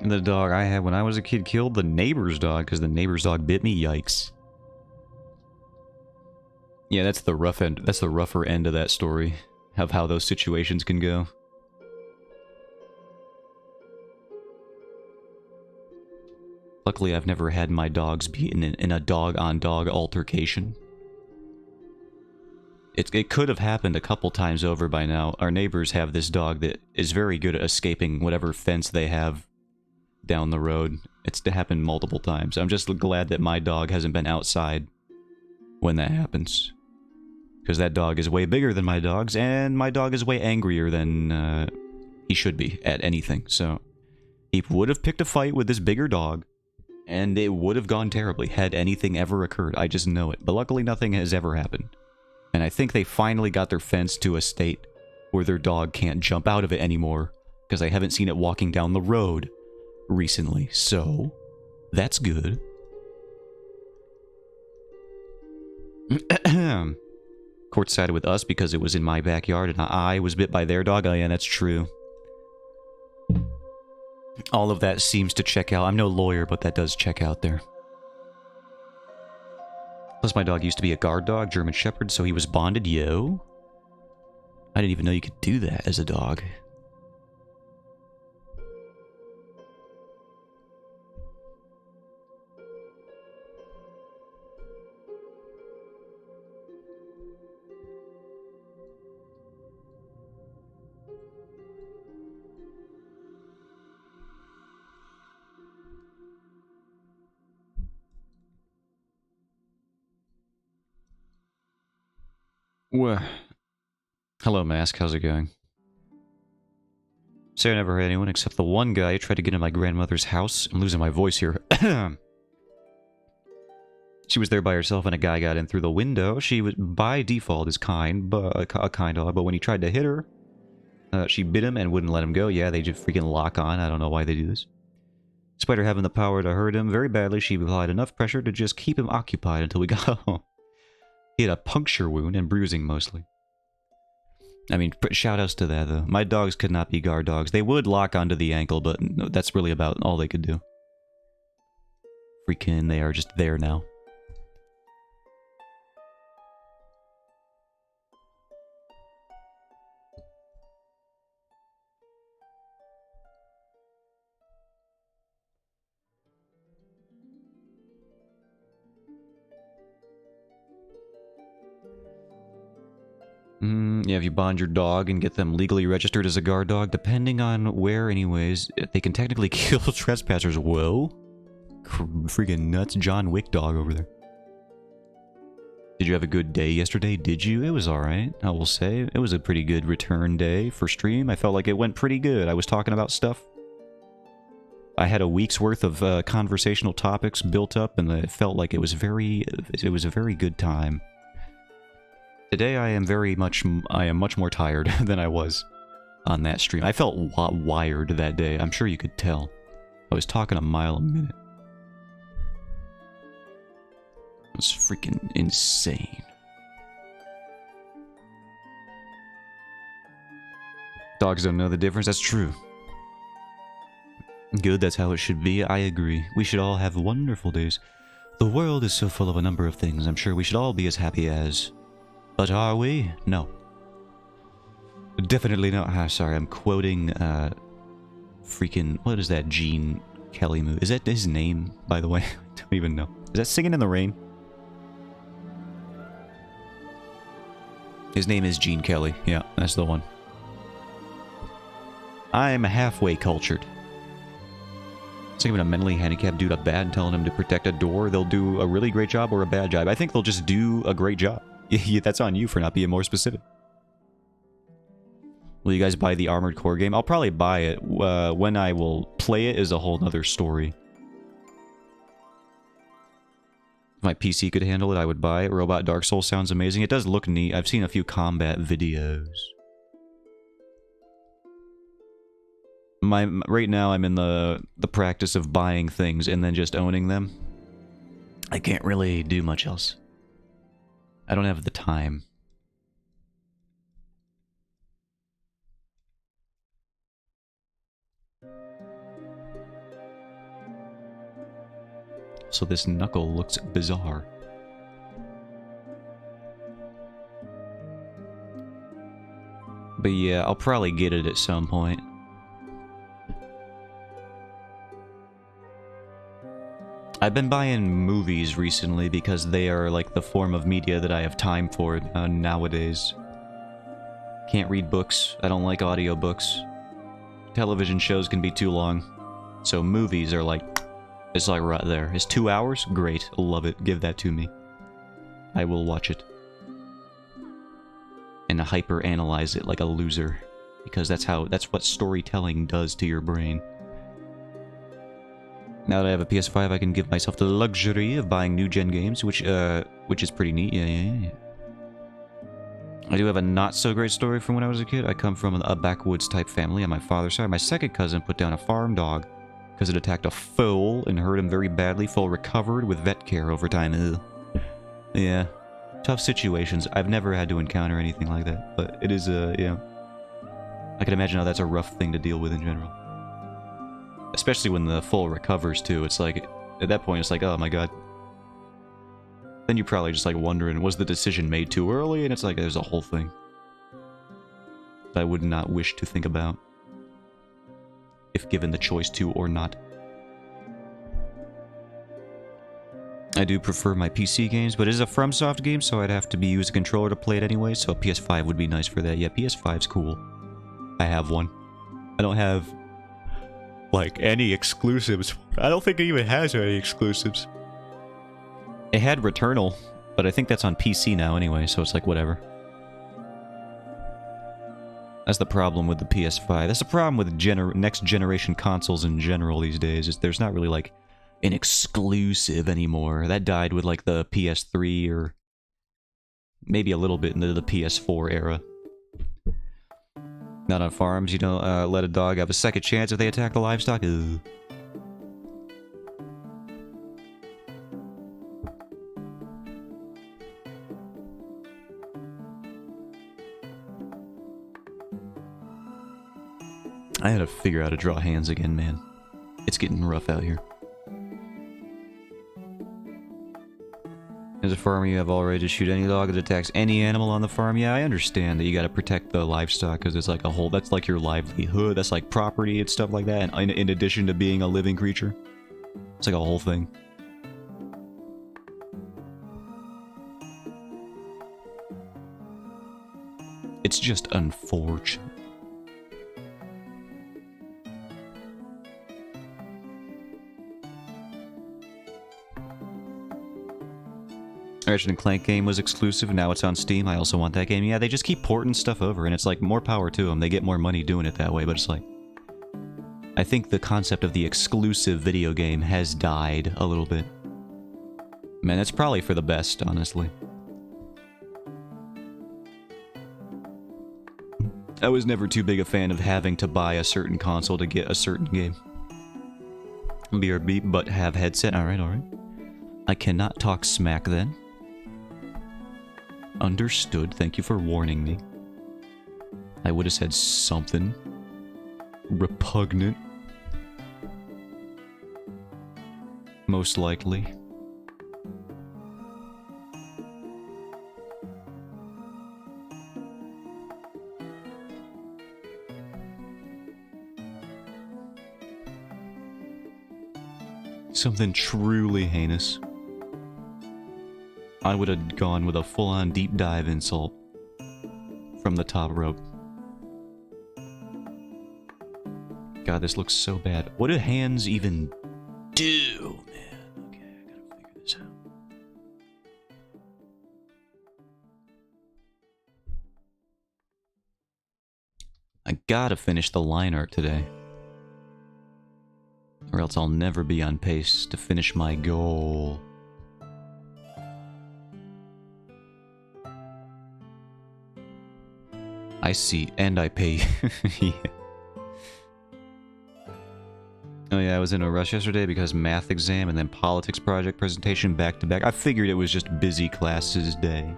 The dog I had when I was a kid killed the neighbor's dog because the neighbor's dog bit me. Yikes. Yeah, that's the rough end. That's the rougher end of that story of how those situations can go. Luckily, I've never had my dogs be in a dog-on-dog altercation. It could have happened a couple times over by now. Our neighbors have this dog that is very good at escaping whatever fence they have down the road. It's happened multiple times. I'm just glad that my dog hasn't been outside when that happens. Because that dog is way bigger than my dog's, and my dog is way angrier than he should be at anything. So he would have picked a fight with this bigger dog, and it would have gone terribly had anything ever occurred. I just know it. But luckily nothing has ever happened. And I think they finally got their fence to a state where their dog can't jump out of it anymore, because I haven't seen it walking down the road recently. So, that's good. Court sided with us because it was in my backyard and I was bit by their dog. Oh yeah, that's true. All of that seems to check out. I'm no lawyer, but that does check out there. Plus, my dog used to be a guard dog, German Shepherd, so he was bonded. Yo. I didn't even know you could do that as a dog. Well, hello, Mask. How's it going? Sarah never heard anyone except the one guy who tried to get into my grandmother's house. I'm losing my voice here. She was there by herself and a guy got in through the window. She was, by default, is kind, but a kind dog. But when he tried to hit her, she bit him and wouldn't let him go. Yeah, they just freaking lock on. I don't know why they do this. Despite her having the power to hurt him very badly, she applied enough pressure to just keep him occupied until we got home. He had a puncture wound and bruising mostly. I mean, shout-outs to that, though. My dogs could not be guard dogs. They would lock onto the ankle, but no, that's really about all they could do. Freaking, they are just there now. Yeah, if you bond your dog and get them legally registered as a guard dog, depending on where anyways, they can technically kill trespassers. Whoa. Freaking nuts John Wick dog over there. Did you have a good day yesterday? Did you? It was alright, I will say. It was a pretty good return day for stream. I felt like it went pretty good. I was talking about stuff. I had a week's worth of conversational topics built up, and it felt like it was a very good time. Today I am much more tired than I was on that stream. I felt wired that day. I'm sure you could tell. I was talking a mile a minute. It's freaking insane. Dogs don't know the difference. That's true. Good, that's how it should be. I agree. We should all have wonderful days. The world is so full of a number of things. I'm sure we should all be as happy as... But are we? No. Definitely not. Ah, sorry, I'm quoting, freaking... What is that Gene Kelly movie? Is that his name, by the way? I don't even know. Is that Singing in the Rain? His name is Gene Kelly. Yeah, that's the one. I'm halfway cultured. It's like giving a mentally handicapped dude a bat and telling him to protect a door. They'll do a really great job or a bad job. I think they'll just do a great job. That's on you for not being more specific. Will you guys buy the Armored Core game? I'll probably buy it. When I will play it is a whole nother story. If my PC could handle it, I would buy it. Robot Dark Souls sounds amazing. It does look neat. I've seen a few combat videos. Right now, I'm in the practice of buying things and then just owning them. I can't really do much else. I don't have the time. So this knuckle looks bizarre. But yeah, I'll probably get it at some point. I've been buying movies recently because they are like the form of media that I have time for nowadays. Can't read books. I don't like audiobooks. Television shows can be too long. So movies are like... It's like right there. It's 2 hours? Great. Love it. Give that to me. I will watch it. And hyper-analyze it like a loser. Because that's what storytelling does to your brain. Now that I have a PS5, I can give myself the luxury of buying new-gen games, which is pretty neat. Yeah. I do have a not-so-great story from when I was a kid. I come from a backwoods-type family on my father's side. My second cousin put down a farm dog because it attacked a foal and hurt him very badly. Foal recovered with vet care over time. Ugh. Yeah. Tough situations. I've never had to encounter anything like that, but it is, yeah. I can imagine how that's a rough thing to deal with in general. Especially when the foal recovers, too. It's like, at that point, it's like, oh my god. Then you're probably just like wondering, was the decision made too early? And it's like, there's a whole thing that I would not wish to think about. If given the choice to or not. I do prefer my PC games, but it is a FromSoft game, so I'd have to be using a controller to play it anyway, so a PS5 would be nice for that. Yeah, PS5's cool. I have one. I don't have, like, any exclusives. I don't think it even has any exclusives. It had Returnal, but I think that's on PC now anyway, so it's like, whatever. That's the problem with the PS5. That's the problem with next-generation consoles in general these days, is there's not really, like, an exclusive anymore. That died with, like, the PS3 or maybe a little bit into the PS4 era. Not on farms, you know, let a dog have a second chance if they attack the livestock. Ugh. I had to figure out how to draw hands again, man. It's getting rough out here. As a farmer, you have all right to shoot any dog that attacks any animal on the farm. Yeah, I understand that you gotta protect the livestock, because it's like a whole... That's like your livelihood, that's like property and stuff like that, and in addition to being a living creature. It's like a whole thing. It's just unfortunate. Ratchet & Clank game was exclusive, now it's on Steam. I also want that game. Yeah, they just keep porting stuff over, and it's like, more power to them. They get more money doing it that way, but it's like... I think the concept of the exclusive video game has died a little bit. Man, that's probably for the best, honestly. I was never too big a fan of having to buy a certain console to get a certain game. BRB, but have headset. Alright, alright. I cannot talk smack then. Understood. Thank you for warning me. I would have said something repugnant. Most likely. Something truly heinous. I would have gone with a full-on deep dive insult from the top rope. God, this looks so bad. What do hands even do, man. Okay, I gotta figure this out. I gotta finish the line art today. Or else I'll never be on pace to finish my goal. I see, and I pay. Yeah. Oh yeah, I was in a rush yesterday because math exam and then politics project presentation back to back. I figured it was just busy classes day.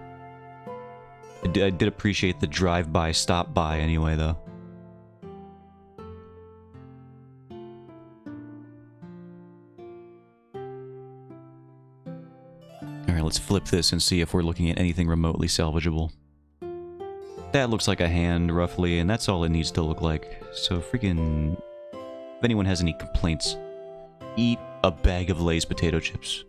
I did appreciate the drive-by, stop-by anyway, though. Alright, let's flip this and see if we're looking at anything remotely salvageable. That looks like a hand, roughly, and that's all it needs to look like. So freaking... If anyone has any complaints, eat a bag of Lay's potato chips.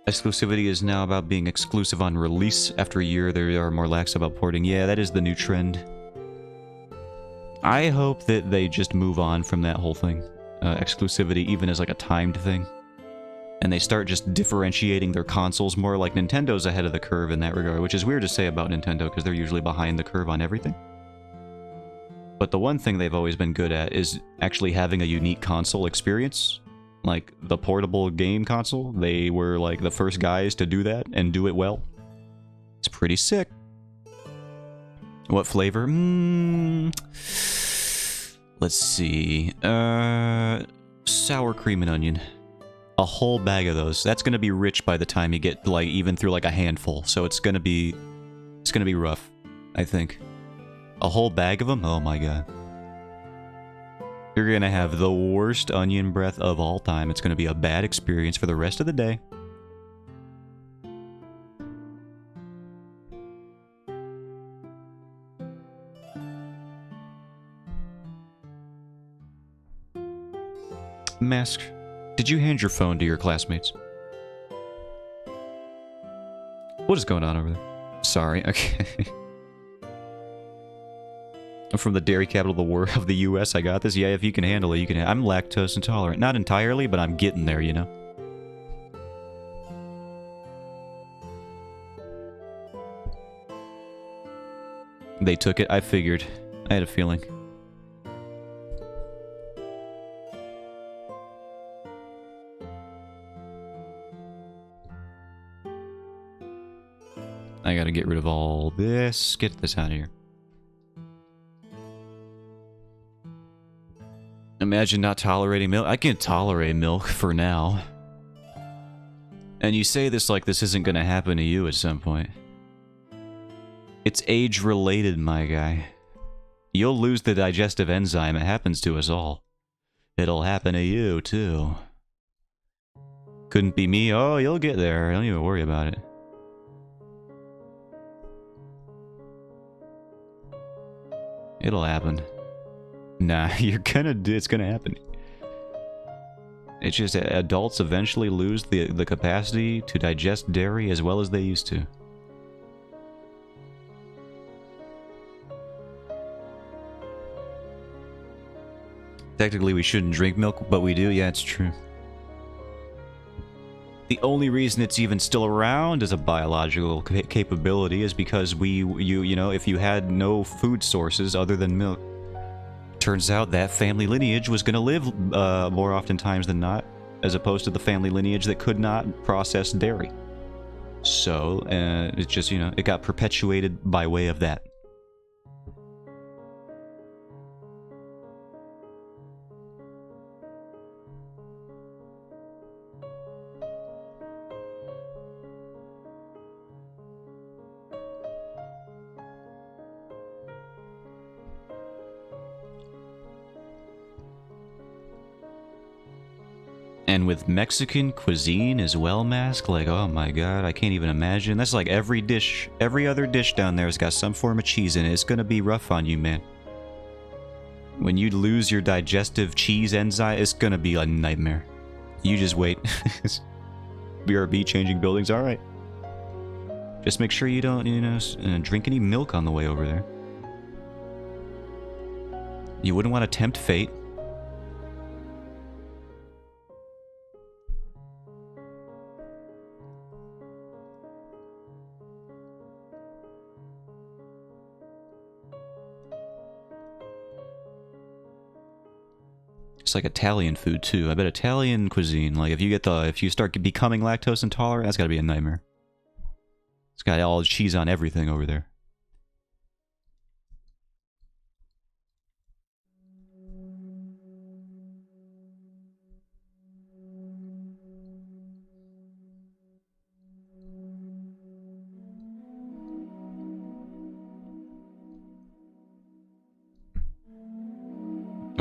Exclusivity is now about being exclusive on release. After a year, they are more lax about porting. Yeah, that is the new trend. I hope that they just move on from that whole thing. Exclusivity, even as like a timed thing. And they start just differentiating their consoles more. Like Nintendo's ahead of the curve in that regard, which is weird to say about Nintendo because they're usually behind the curve on everything. But the one thing they've always been good at is actually having a unique console experience. Like the portable game console, they were like the first guys to do that and do it well. It's pretty sick. What flavor? Let's see. Sour cream and onion. A whole bag of those. That's gonna be rich by the time you get like even through like a handful. So it's gonna be rough, I think. A whole bag of them? Oh my god. You're gonna have the worst onion breath of all time. It's gonna be a bad experience for the rest of the day. Mask, did you hand your phone to your classmates? What is going on over there? Sorry, okay. I'm from the dairy capital of the world of the US. I got this. Yeah, if you can handle it, you can. I'm lactose intolerant. Not entirely, but I'm getting there, you know? They took it. I figured. I had a feeling. I gotta get rid of all this. Get this out of here. Imagine not tolerating milk. I can tolerate milk for now. And you say this like this isn't gonna happen to you at some point. It's age-related, my guy. You'll lose the digestive enzyme. It happens to us all. It'll happen to you, too. Couldn't be me. Oh, you'll get there. Don't even worry about it. It'll happen. Nah, it's gonna happen. It's just adults eventually lose the capacity to digest dairy as well as they used to. Technically, we shouldn't drink milk, but we do. Yeah, it's true. The only reason it's even still around as a biological capability is because you know, if you had no food sources other than milk, turns out that family lineage was going to live more oftentimes than not, as opposed to the family lineage that could not process dairy. So, it's just, you know, it got perpetuated by way of that. And with Mexican cuisine as well, Mask, like, oh my god, I can't even imagine. That's like every dish, every other dish down there has got some form of cheese in it. It's gonna be rough on you, man. When you lose your digestive cheese enzyme, it's gonna be a nightmare. You just wait. BRB changing buildings, alright. Just make sure you don't, you know, drink any milk on the way over there. You wouldn't want to tempt fate. It's like Italian food too. I bet Italian cuisine, like if you start becoming lactose intolerant, that's gotta be a nightmare. It's got all the cheese on everything over there.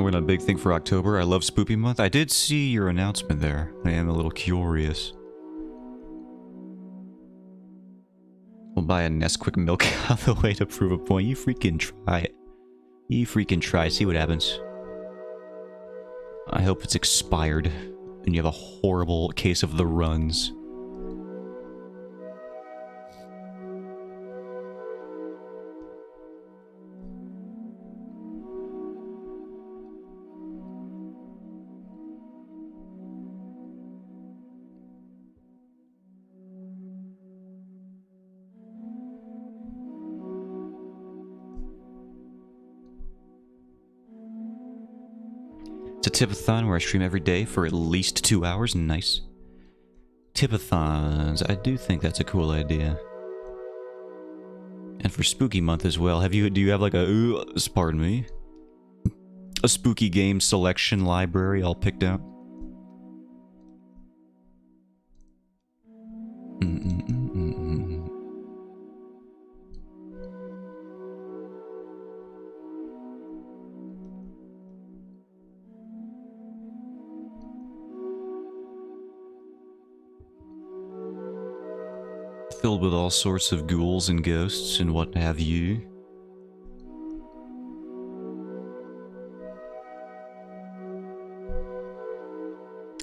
We're not a big thing for October. I love Spoopy Month. I did see your announcement there. I am a little curious. We'll buy a Nesquik milk on the way to prove a point. You freaking try it. You freaking try. See what happens. I hope it's expired and you have a horrible case of the runs. It's a tipathon where I stream every day for at least 2 hours. Nice. Tipathons. I do think that's a cool idea. And for Spooky Month as well. Do you have like a, pardon me, a spooky game selection library all picked out? Filled with all sorts of ghouls and ghosts and what have you.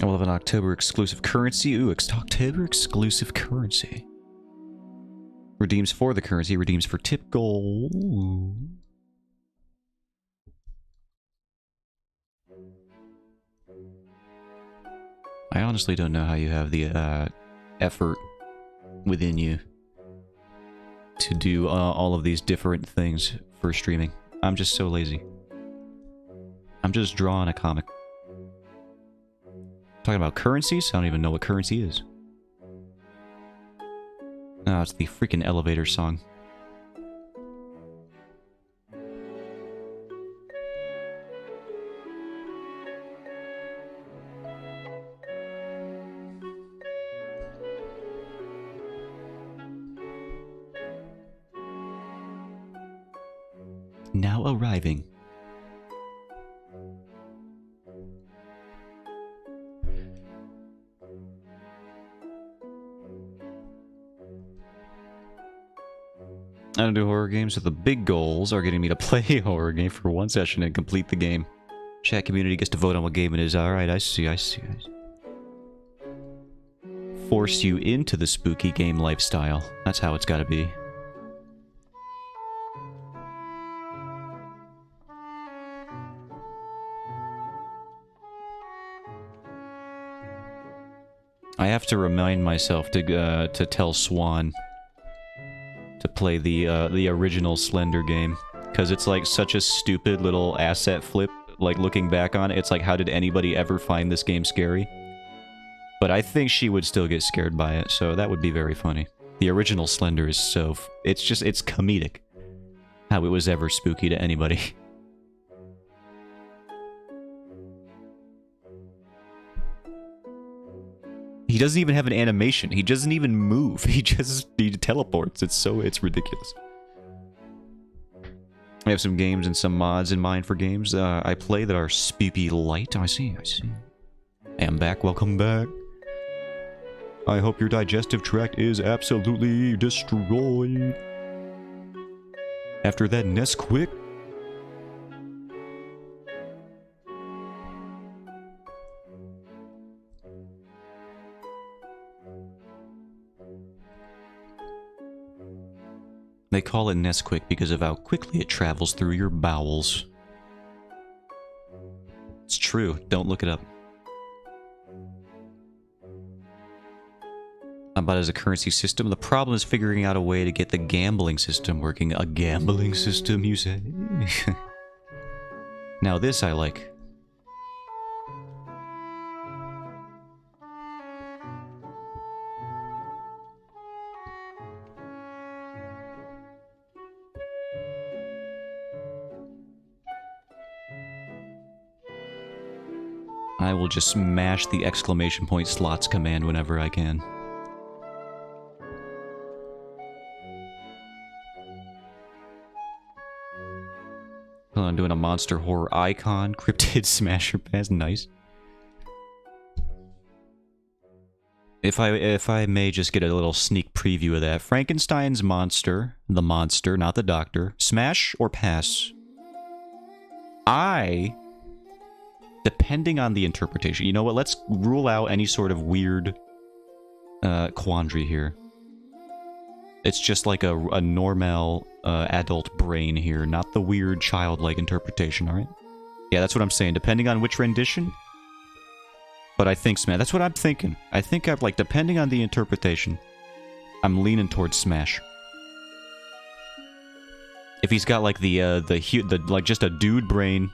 I will have an October exclusive currency. Ooh, October exclusive currency. Redeems for the currency, redeems for tip gold. Ooh. I honestly don't know how you have the effort within you to do all of these different things for streaming. I'm just so lazy. I'm just drawing a comic. Talking about currencies? I don't even know what currency is. No, it's the freaking elevator song. Now arriving. I don't do horror games, so the big goals are getting me to play a horror game for one session and complete the game. Chat community gets to vote on what game it is. Alright, I see. Force you into the spooky game lifestyle. That's how it's gotta be. I have to remind myself to tell Swan to play the original Slender game, because it's like such a stupid little asset flip. Like looking back on it, it's like, how did anybody ever find this game scary? But I think she would still get scared by it, so that would be very funny. The original Slender is so it's comedic how it was ever spooky to anybody. He doesn't even have an animation. He doesn't even move. He teleports. It's ridiculous. I have some games and some mods in mind for games I play that are spooky light. I see. I am back. Welcome back. I hope your digestive tract is absolutely destroyed. After that Nesquik. They call it Nesquik because of how quickly it travels through your bowels. It's true. Don't look it up. About as a currency system, the problem is figuring out a way to get the gambling system working. A gambling system, you say? Now this I like. I will just smash the exclamation point slots command whenever I can. I'm doing a monster horror icon, cryptid smasher pass, nice. If I may just get a little sneak preview of that. Frankenstein's monster, the monster, not the doctor. Smash or pass? Depending on the interpretation. You know what, let's rule out any sort of weird quandary here. It's just like a normal adult brain here, not the weird childlike interpretation, alright? Yeah, that's what I'm saying. Depending on which rendition. But I think Smash. That's what I'm thinking. I think I've, like, depending on the interpretation, I'm leaning towards Smash. If he's got, like, like, just a dude brain,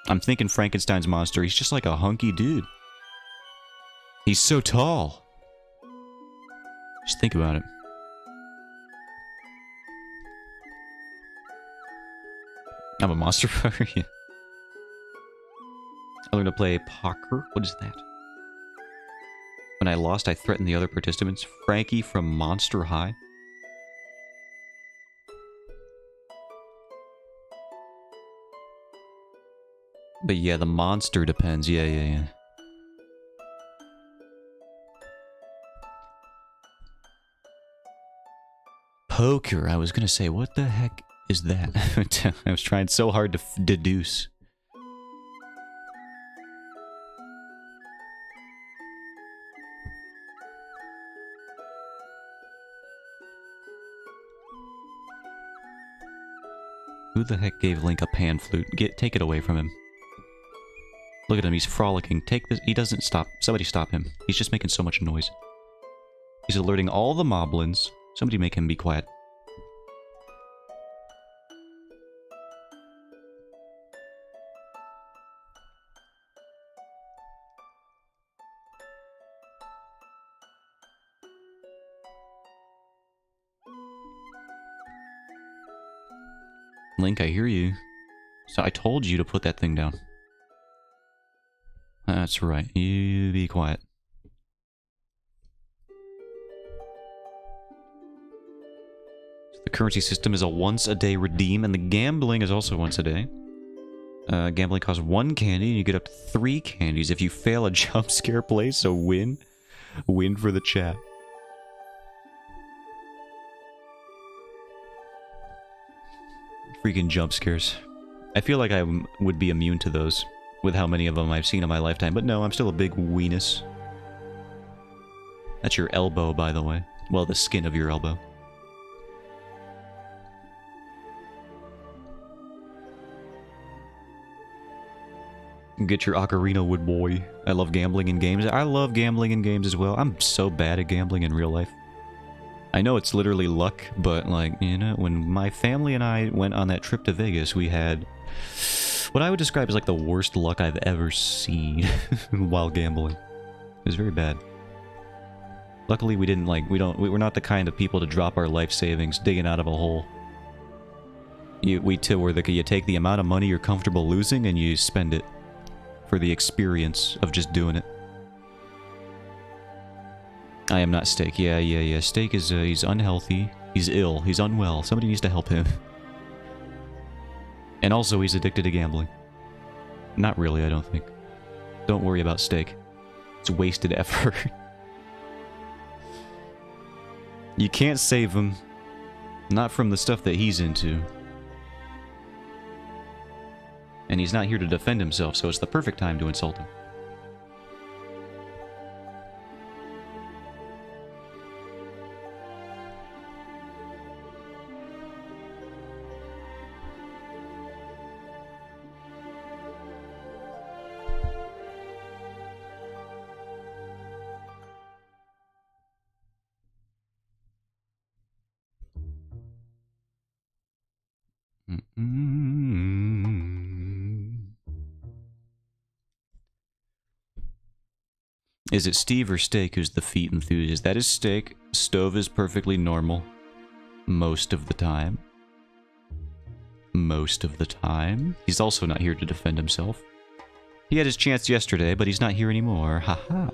I'm thinking Frankenstein's monster. He's just like a hunky dude. He's so tall. Just think about it. I'm a monster fucker, yeah. I learned to play poker. What is that? When I lost, I threatened the other participants. Frankie from Monster High. But yeah, the monster depends. Yeah. Poker. I was gonna say, what the heck is that? I was trying so hard to deduce. Who the heck gave Link a pan flute? Take it away from him. Look at him, he's frolicking. Take this. He doesn't stop. Somebody stop him. He's just making so much noise. He's alerting all the moblins. Somebody make him be quiet. Link, I hear you. So I told you to put that thing down. That's right. You be quiet. So the currency system is a once-a-day redeem, and the gambling is also once a day. Gambling costs 1 candy, and you get up to 3 candies. If you fail a jump scare play, so win. Win for the chat. Freaking jump scares. I feel like I would be immune to those with how many of them I've seen in my lifetime, but no, I'm still a big weenus. That's your elbow, by the way. Well, the skin of your elbow. Get your ocarina wood, boy. I love gambling in games. I love gambling in games as well. I'm so bad at gambling in real life. I know it's literally luck, but, like, you know, when my family and I went on that trip to Vegas, we had what I would describe as, like, the worst luck I've ever seen while gambling. It was very bad. Luckily, we didn't, like, we're not the kind of people to drop our life savings digging out of a hole. You take the amount of money you're comfortable losing and you spend it for the experience of just doing it. I am not Steak. Yeah. Steak is, he's unhealthy. He's ill. He's unwell. Somebody needs to help him. And also, he's addicted to gambling. Not really, I don't think. Don't worry about Steak. It's wasted effort. You can't save him. Not from the stuff that he's into. And he's not here to defend himself, so it's the perfect time to insult him. Is it Steve or Steak who's the feet enthusiast? That is Steak. Stove is perfectly normal. Most of the time. Most of the time. He's also not here to defend himself. He had his chance yesterday, but he's not here anymore. Haha.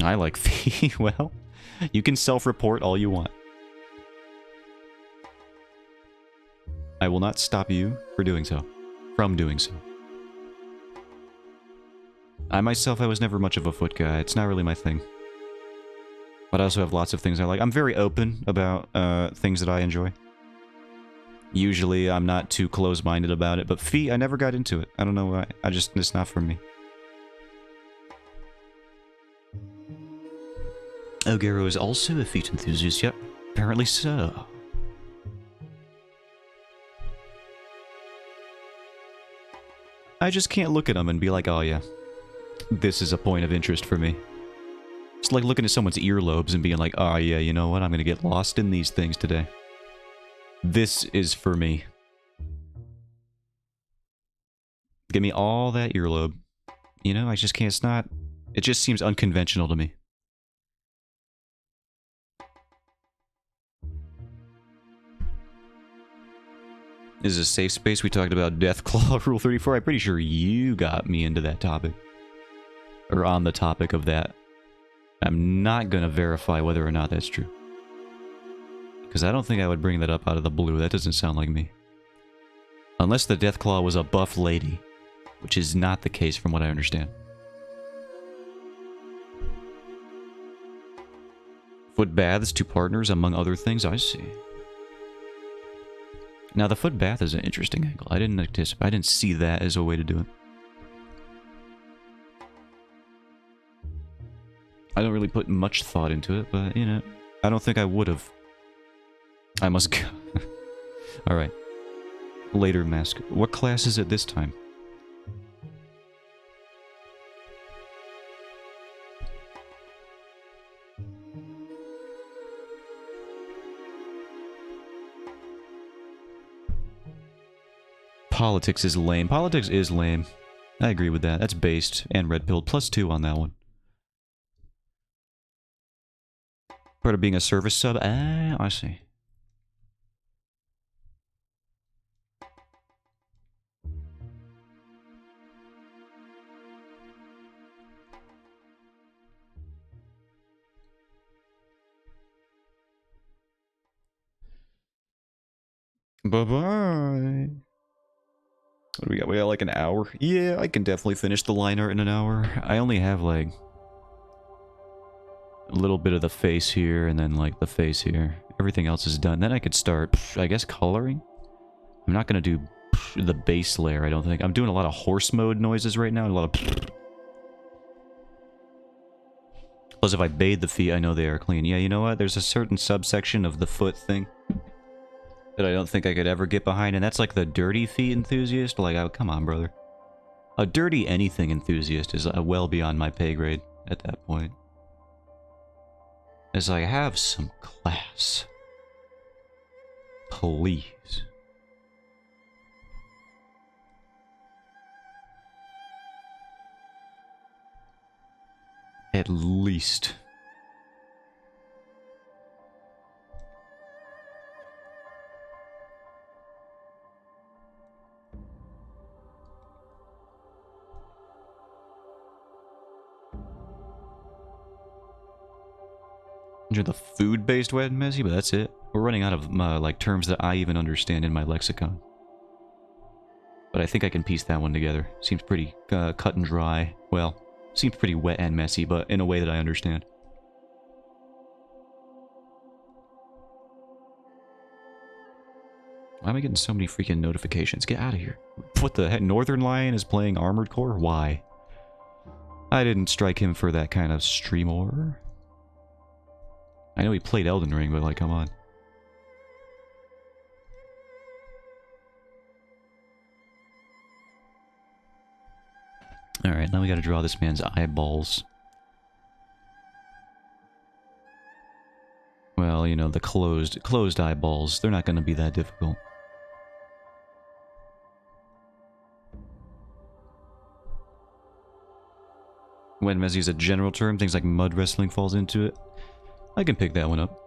I like Fee. Well, you can self-report all you want. I will not stop you for doing so. From doing so. I myself, I was never much of a foot guy. It's not really my thing. But I also have lots of things I like. I'm very open about things that I enjoy. Usually, I'm not too close-minded about it, but feet, I never got into it. I don't know why. It's not for me. Ogero is also a feet enthusiast, yep. Apparently so. I just can't look at him and be like, oh yeah, this is a point of interest for me. It's like looking at someone's earlobes and being like, oh yeah, you know what, I'm gonna get lost in these things today. This is for me. Give me all that earlobe. You know, I just can't, it's not, it just seems unconventional to me. This is a safe space. We talked about Deathclaw Rule 34. I'm pretty sure you got me into that topic. Or on the topic of that. I'm not going to verify whether or not that's true. Because I don't think I would bring that up out of the blue. That doesn't sound like me. Unless the Deathclaw was a buff lady. Which is not the case from what I understand. Foot baths to partners, among other things. I see. Now, the foot bath is an interesting angle. I didn't see that as a way to do it. I don't really put much thought into it, but, you know, I don't think I would have. I must go. Alright. Later mask. What class is it this time? Politics is lame. Politics is lame. I agree with that. That's based and red-pilled. +2 on that one. Part of being a service sub? Ah, I see. Bye-bye. What do we got? We got like an hour? Yeah, I can definitely finish the line art in an hour. I only have like a little bit of the face here and then like the face here. Everything else is done. Then I could start, I guess, coloring. I'm not going to do the base layer, I don't think. I'm doing a lot of horse mode noises right now. A lot of... Plus, if I bathe the feet, I know they are clean. Yeah, you know what? There's a certain subsection of the foot thing that I don't think I could ever get behind, and that's like the dirty feet enthusiast. Like, oh, come on, brother. A dirty anything enthusiast is well beyond my pay grade at that point. As I have some class. Please. At least. You're the food-based wet and messy, but that's it. We're running out of like terms that I even understand in my lexicon. But I think I can piece that one together. Seems pretty cut and dry. Well, seems pretty wet and messy, but in a way that I understand. Why am I getting so many freaking notifications? Get out of here. What the heck? Northern Lion is playing Armored Core? Why? I didn't strike him for that kind of streamer. I know he played Elden Ring, but like, come on. Alright, now we gotta draw this man's eyeballs. Well, you know, the closed eyeballs, they're not gonna be that difficult. When messy is a general term, things like mud wrestling falls into it. I can pick that one up.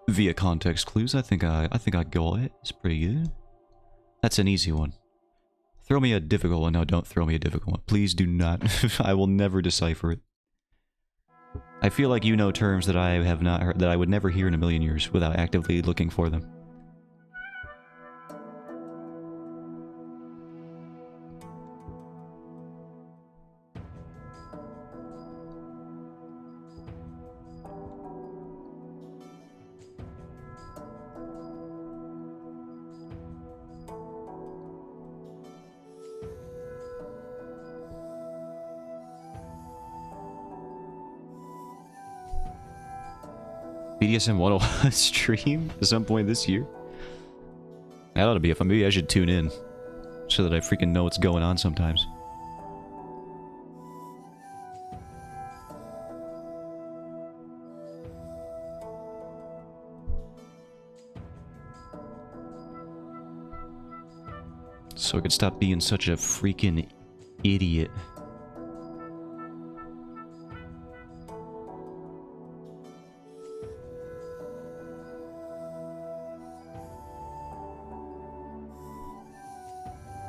Via context clues, I think I got it. It's pretty good. That's an easy one. Throw me a difficult one. No, don't throw me a difficult one. Please do not. I will never decipher it. I feel like you know terms that I have not heard, that I would never hear in a million years without actively looking for them. BDSM 101 stream at some point this year? That ought to be a fun. Maybe I should tune in so that I freaking know what's going on sometimes. So I could stop being such a freaking idiot.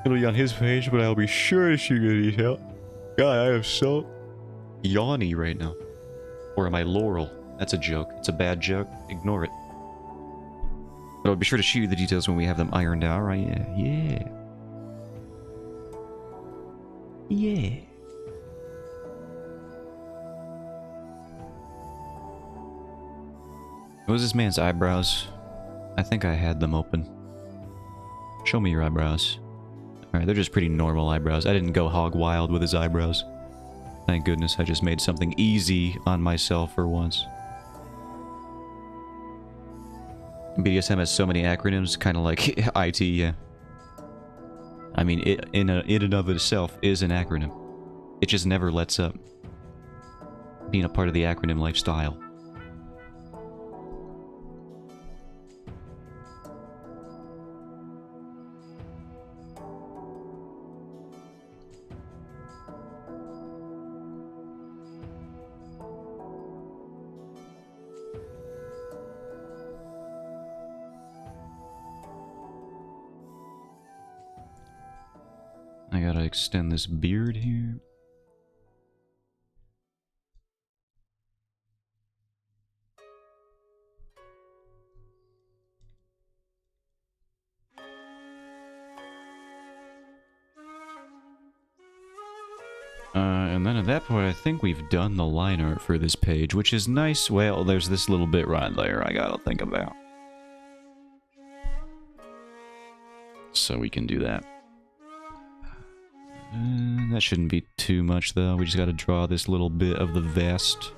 It'll be on his page, but I'll be sure to shoot any help. God, I am so yawny right now. Or am I Laurel? That's a joke. It's a bad joke. Ignore it. But I'll be sure to shoot you the details when we have them ironed out, right? Yeah. Yeah. Yeah. What was this man's eyebrows? I think I had them open. Show me your eyebrows. Alright, they're just pretty normal eyebrows. I didn't go hog wild with his eyebrows. Thank goodness I just made something easy on myself for once. BDSM has so many acronyms, kind of like IT, yeah. I mean, it in and of itself is an acronym. It just never lets up being a part of the acronym lifestyle. I gotta extend this beard here. And then at that point, I think we've done the line art for this page, which is nice. Well, there's this little bit right there I gotta think about. So we can do that. That shouldn't be too much, though. We just gotta draw this little bit of the vest.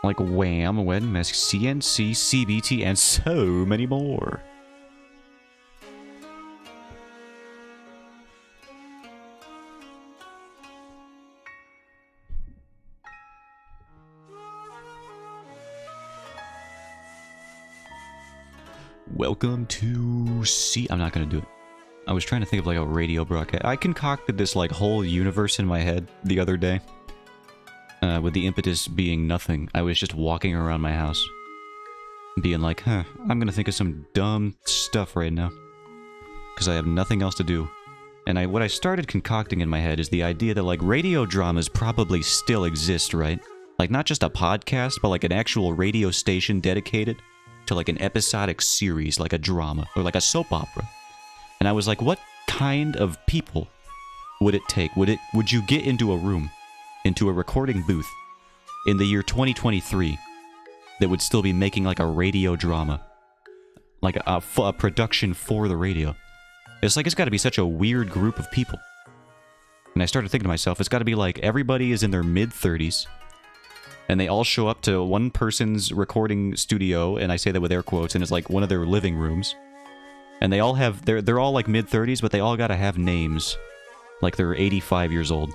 Like Wham, Wedding Mask, CNC, CBT, and so many more. Welcome to I'm not gonna do it. I was trying to think of like a radio broadcast. I concocted this like whole universe in my head the other day. With the impetus being nothing. I was just walking around my house. Being like, huh, I'm gonna think of some dumb stuff right now. Because I have nothing else to do. And what I started concocting in my head is the idea that like radio dramas probably still exist, right? Like not just a podcast, but like an actual radio station dedicated to like an episodic series, like a drama, or like a soap opera. And I was like, what kind of people would it take? Would you get into a room, into a recording booth, in the year 2023, that would still be making like a radio drama? Like a production for the radio. It's like, it's gotta be such a weird group of people. And I started thinking to myself, it's gotta be like, everybody is in their mid-30s, and they all show up to one person's recording studio, and I say that with air quotes, and it's like one of their living rooms. And they all have, they're all like mid-30s, but they all gotta have names. Like they're 85 years old.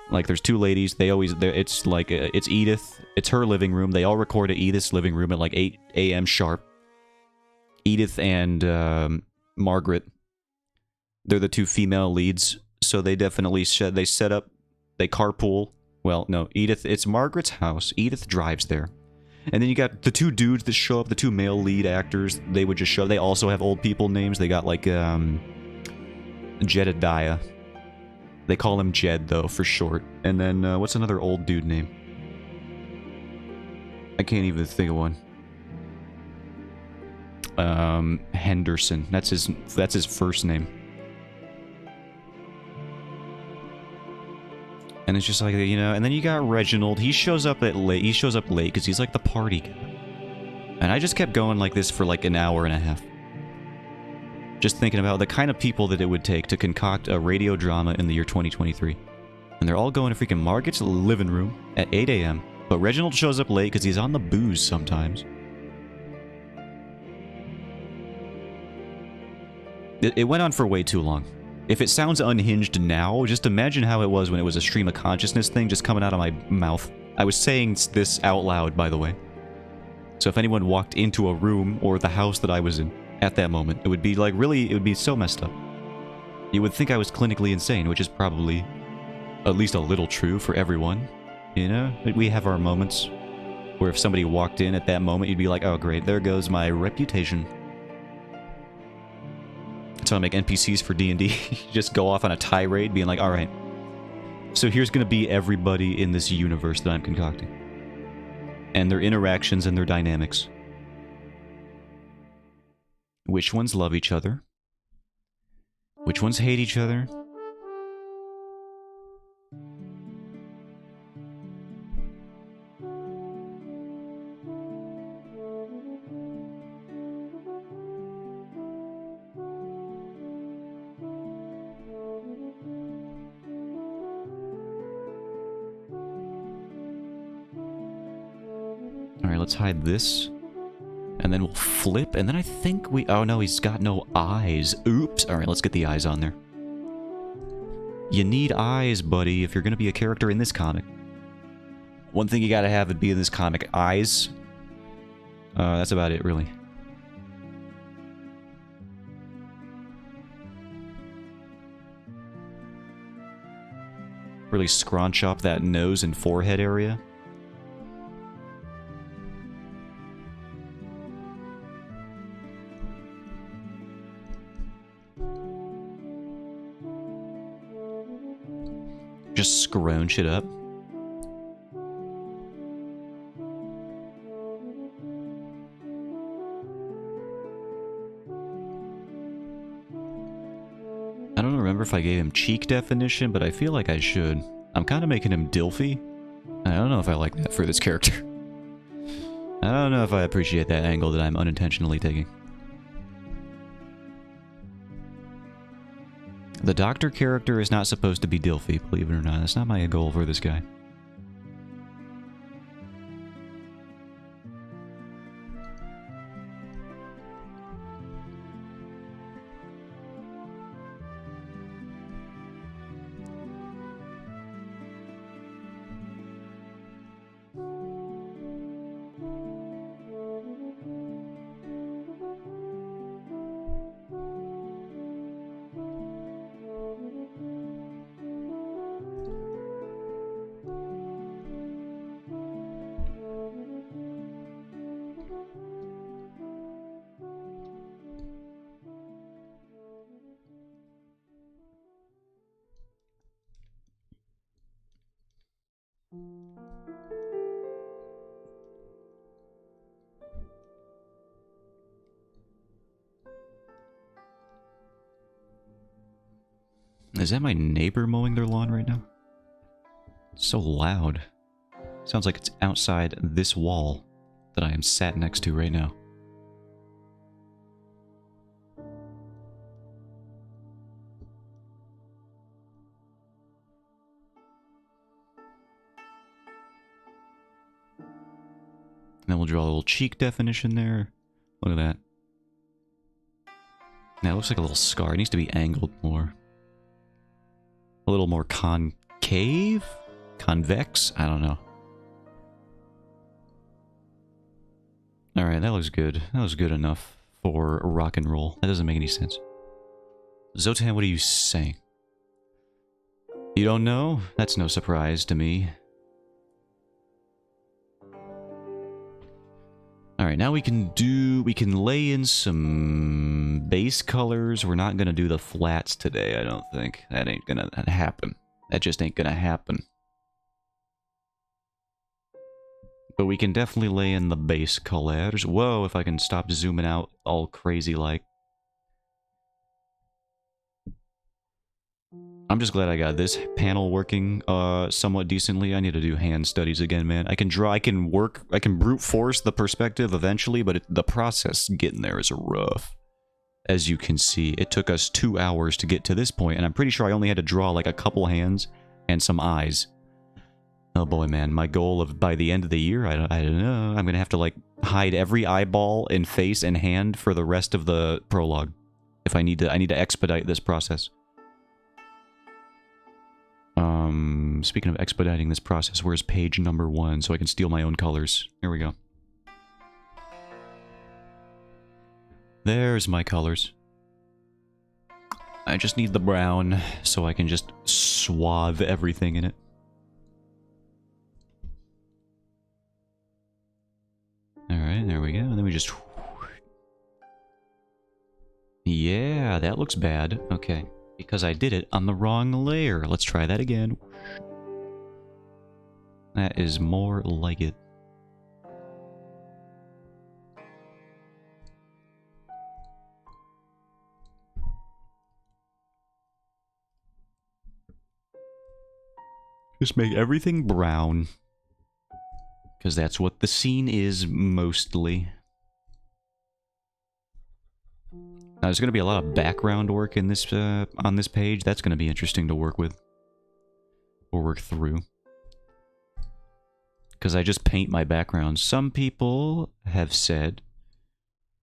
Like, there's two ladies. It's like, it's Edith. It's her living room. They all record at Edith's living room at like 8 a.m. sharp. Edith and Margaret. They're the two female leads. So they definitely they set up, they carpool. Well, no, Edith, it's Margaret's house. Edith drives there. And then you got the two dudes that show up, the two male lead actors. They would just show, they also have old people names. They got like, Jedediah. They call him Jed, though, for short. And then, what's another old dude name? I can't even think of one. Henderson. That's his first name. And it's just like, you know, and then you got Reginald. He shows up late because he's like the party guy. And I just kept going like this for like an hour and a half. Just thinking about the kind of people that it would take to concoct a radio drama in the year 2023. And they're all going to freaking Margaret's living room at 8 a.m. But Reginald shows up late because he's on the booze sometimes. It went on for way too long. If it sounds unhinged now, just imagine how it was when it was a stream of consciousness thing just coming out of my mouth. I was saying this out loud, by the way. So if anyone walked into a room or the house that I was in at that moment, it would be like really, it would be so messed up. You would think I was clinically insane, which is probably at least a little true for everyone. You know, we have our moments where if somebody walked in at that moment, you'd be like, oh great, there goes my reputation. That's how I make NPCs for D&D. Just go off on a tirade, being like, alright, so here's gonna be everybody in this universe that I'm concocting. And their interactions and their dynamics. Which ones love each other? Which ones hate each other? Alright, let's hide this. And then we'll flip, and then I think we... Oh no, he's got no eyes. Oops. Alright, let's get the eyes on there. You need eyes, buddy, if you're gonna be a character in this comic. One thing you gotta have would be in this comic. Eyes. That's about it, really. Really scrunch up that nose and forehead area. Just scrunch it up. I don't remember if I gave him cheek definition, but I feel like I should. I'm kind of making him Dilfy. I don't know if I like that for this character. I don't know if I appreciate that angle that I'm unintentionally taking. The doctor character is not supposed to be Dilfy, believe it or not. That's not my goal for this guy. Is that my neighbor mowing their lawn right now? It's so loud. Sounds like it's outside this wall that I am sat next to right now. And then we'll draw a little cheek definition there. Look at that. Now it looks like a little scar. It needs to be angled more. A little more concave. concave? Convex? I don't know. Alright, that looks good. That was good enough for rock and roll. That doesn't make any sense. Zotan, what are you saying? You don't know? That's no surprise to me. Alright, now we can lay in some base colors. We're not gonna do the flats today, I don't think. That ain't gonna happen. That just ain't gonna happen. But we can definitely lay in the base colors. Whoa, if I can stop zooming out all crazy like. I'm just glad I got this panel working somewhat decently. I need to do hand studies again, man. I can draw, I can brute force the perspective eventually, but the process getting there is rough. As you can see, it took us 2 hours to get to this point, and I'm pretty sure I only had to draw like a couple hands and some eyes. Oh boy, man, my goal of by the end of the year, I don't know, I'm gonna have to like hide every eyeball and face and hand for the rest of the prologue. If I need to expedite this process. Speaking of expediting this process, where's page number 1 so I can steal my own colors? Here we go. There's my colors. I just need the brown so I can just swathe everything in it. Alright, there we go. And then we just... Yeah, that looks bad. Okay. Because I did it on the wrong layer. Let's try that again. That is more like it. Just make everything brown. Because that's what the scene is, mostly. Now, there's going to be a lot of background work in this on this page. That's going to be interesting to work with. Or work through. Because I just paint my backgrounds. Some people have said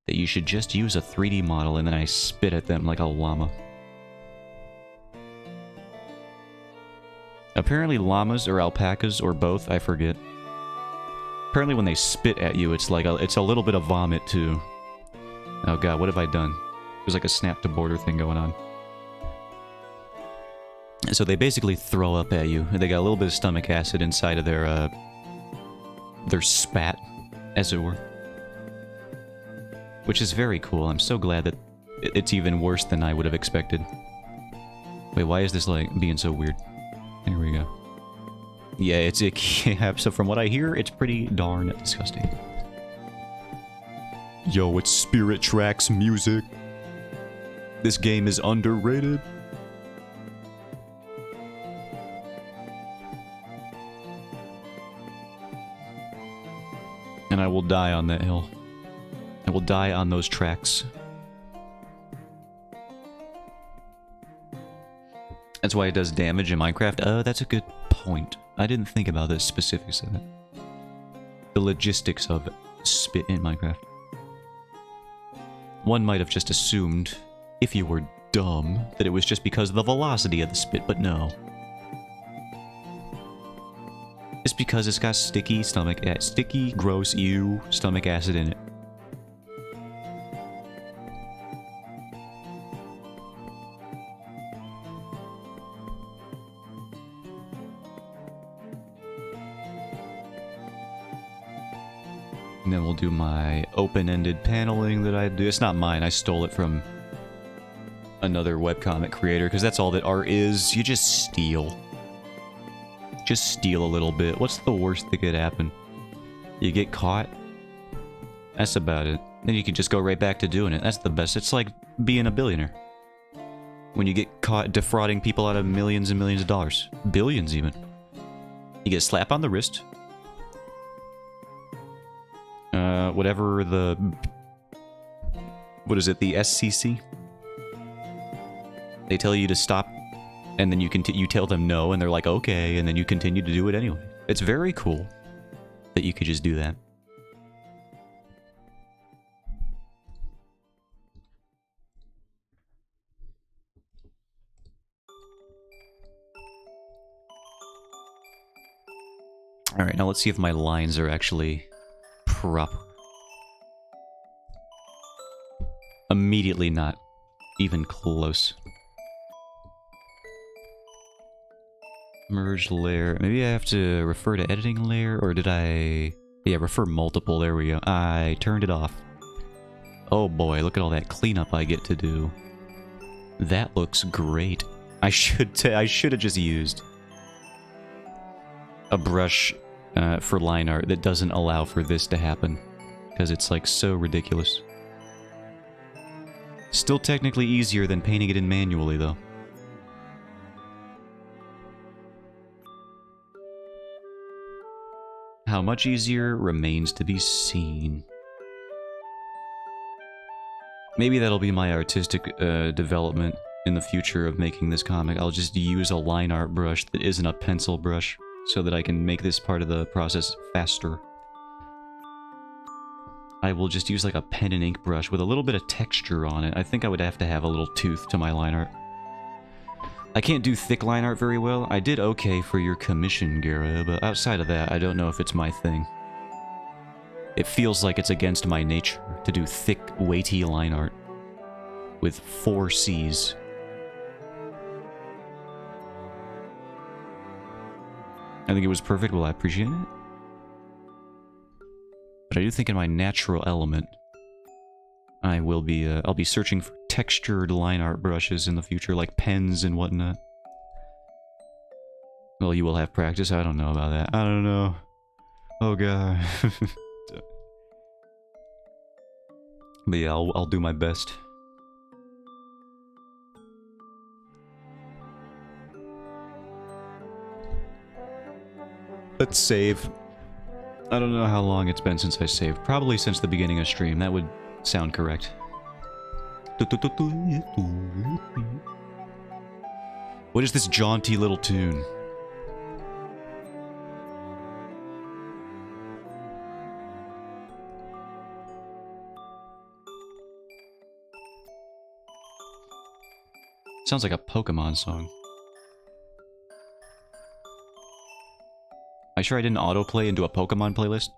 that you should just use a 3D model and then I spit at them like a llama. Apparently llamas or alpacas or both, I forget. Apparently when they spit at you, it's like it's a little bit of vomit too. Oh god, what have I done? There's like a snap to border thing going on. So they basically throw up at you. They got a little bit of stomach acid inside of their spat, as it were. Which is very cool. I'm so glad that it's even worse than I would have expected. Wait, why is this like being so weird? There we go. Yeah, it's yeah, so from what I hear, it's pretty darn disgusting. Yo, it's Spirit Tracks music. This game is underrated. And I will die on that hill. I will die on those tracks. That's why it does damage in Minecraft. Oh, that's a good point. I didn't think about the specifics of it. The logistics of spit in Minecraft. One might have just assumed, if you were dumb, that it was just because of the velocity of the spit, but no. It's because it's got sticky, gross, ew, stomach acid in it. And then we'll do my open-ended paneling that I do. It's not mine, I stole it from another webcomic creator, because that's all that art is. You just steal. Just steal a little bit. What's the worst that could happen? You get caught? That's about it. Then you can just go right back to doing it. That's the best. It's like being a billionaire. When you get caught defrauding people out of millions and millions of dollars. Billions, even. You get a slap on the wrist. Whatever the... What is it? The SCC? They tell you to stop, and then you tell them no, and they're like, okay, and then you continue to do it anyway. It's very cool that you could just do that. Alright, now let's see if my lines are actually proper. Immediately not even close. Merge layer. Maybe I have to refer to editing layer, or did I... Yeah, refer multiple. There we go. I turned it off. Oh boy, look at all that cleanup I get to do. That looks great. I should have just used a brush for line art that doesn't allow for this to happen, because it's like so ridiculous. Still technically easier than painting it in manually though. How much easier remains to be seen. Maybe that'll be my artistic development in the future of making this comic. I'll just use a line art brush that isn't a pencil brush so that I can make this part of the process faster. I will just use like a pen and ink brush with a little bit of texture on it. I think I would have to have a little tooth to my line art. I can't do thick line art very well. I did okay for your commission, Gara, but outside of that, I don't know if it's my thing. It feels like it's against my nature to do thick, weighty line art with 4 C's. I think it was perfect. Well, I appreciate it. But I do think in my natural element, I will be, I'll be searching for textured line art brushes in the future, like pens and whatnot. Well, you will have practice. I don't know about that. I don't know. Oh god. But yeah, I'll do my best. Let's save. I don't know how long it's been since I saved. Probably since the beginning of stream. That would sound correct. What is this jaunty little tune? Sounds like a Pokemon song. Are you sure I didn't autoplay into a Pokemon playlist?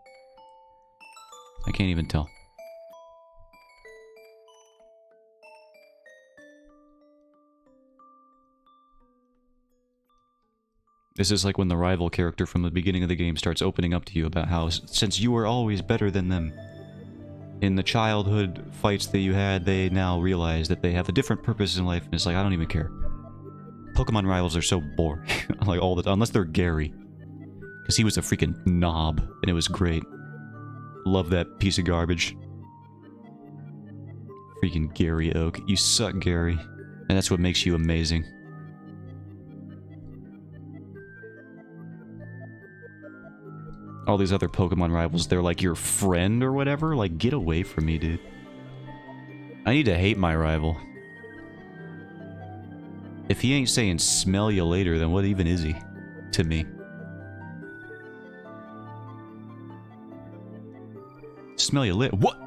I can't even tell. This is like when the rival character from the beginning of the game starts opening up to you about how, since you were always better than them, in the childhood fights that you had, they now realize that they have a different purpose in life, and it's like, I don't even care. Pokemon rivals are so boring. Like, all the time, unless they're Gary. Because he was a freaking knob, and it was great. Love that piece of garbage. Freaking Gary Oak. You suck, Gary. And that's what makes you amazing. All these other Pokemon rivals, they're like your friend or whatever? Like, get away from me, dude. I need to hate my rival. If he ain't saying smell you later, then what even is he? To me. Smell you later? What?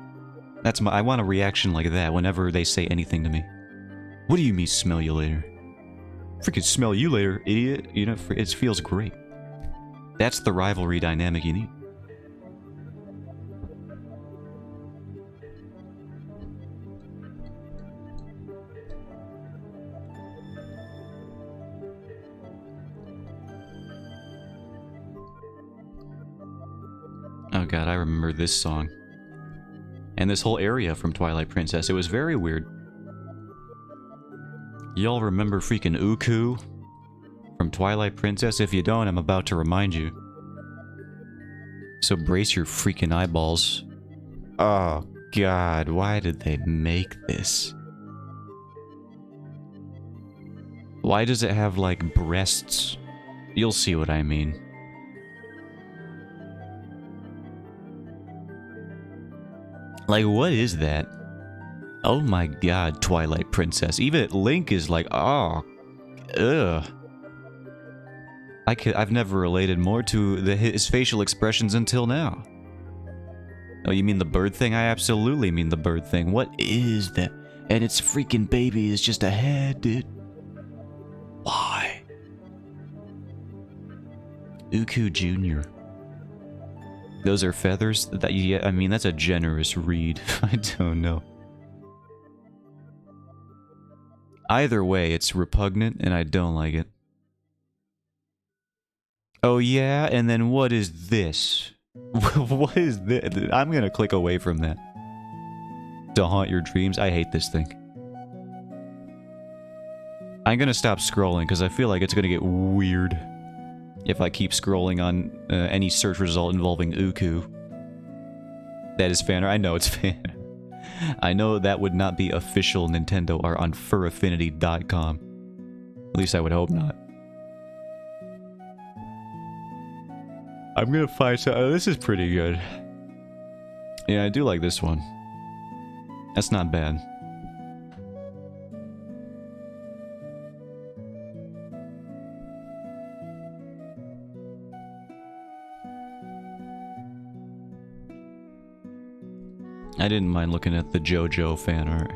That's my... I want a reaction like that whenever they say anything to me. What do you mean, smell you later? Freaking smell you later, idiot. You know, it feels great. That's the rivalry dynamic you need. Oh god, I remember this song. And this whole area from Twilight Princess. It was very weird. Y'all remember freaking Uku from Twilight Princess? If you don't, I'm about to remind you. So brace your freaking eyeballs. Oh god, why did they make this? Why does it have like breasts? You'll see what I mean. Like, what is that? Oh my god, Twilight Princess. Even Link is like, oh, ugh. I've never related more to his facial expressions until now. Oh, you mean the bird thing? I absolutely mean the bird thing. What is that? And its freaking baby is just a head, dude. Why? Uku Jr. Those are feathers? That, yeah, I mean, that's a generous read. I don't know. Either way, it's repugnant, and I don't like it. Oh yeah? And then what is this? What is this? I'm gonna click away from that. To haunt your dreams? I hate this thing. I'm gonna stop scrolling, because I feel like it's gonna get weird if I keep scrolling on any search result involving Uku. That is fan art. I know it's fan art. I know that would not be official Nintendo art on furaffinity.com. At least I would hope not. I'm gonna find some. Oh, this is pretty good. Yeah, I do like this one. That's not bad. I didn't mind looking at the JoJo fan art.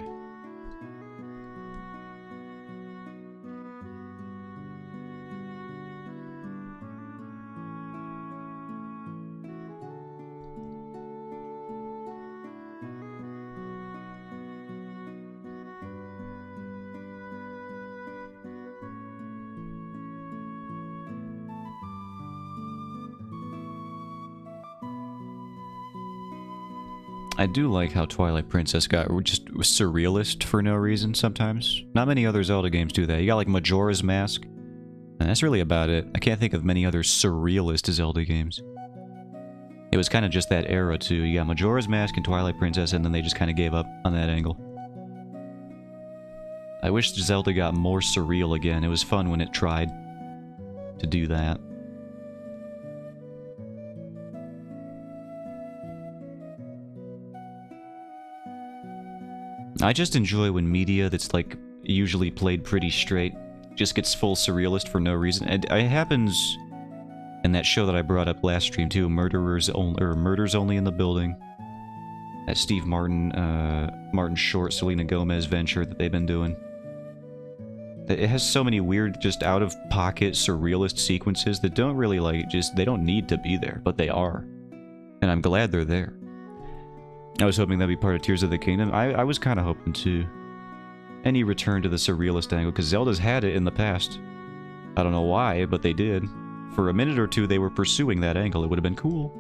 I do like how Twilight Princess got just surrealist for no reason sometimes. Not many other Zelda games do that. You got like Majora's Mask, and that's really about it. I can't think of many other surrealist Zelda games. It was kind of just that era too. You got Majora's Mask and Twilight Princess, and then they just kind of gave up on that angle. I wish Zelda got more surreal again. It was fun when it tried to do that. I just enjoy when media that's like usually played pretty straight just gets full surrealist for no reason. And it happens in that show that I brought up last stream too, Murders Only in the Building. That Steve Martin Short, Selena Gomez venture that they've been doing. It has so many weird, just out-of-pocket, surrealist sequences that don't really, like, they don't need to be there, but they are. And I'm glad they're there. I was hoping that'd be part of Tears of the Kingdom. I was kind of hoping to. Any return to the surrealist angle, because Zelda's had it in the past. I don't know why, but they did. For a minute or two, they were pursuing that angle. It would have been cool.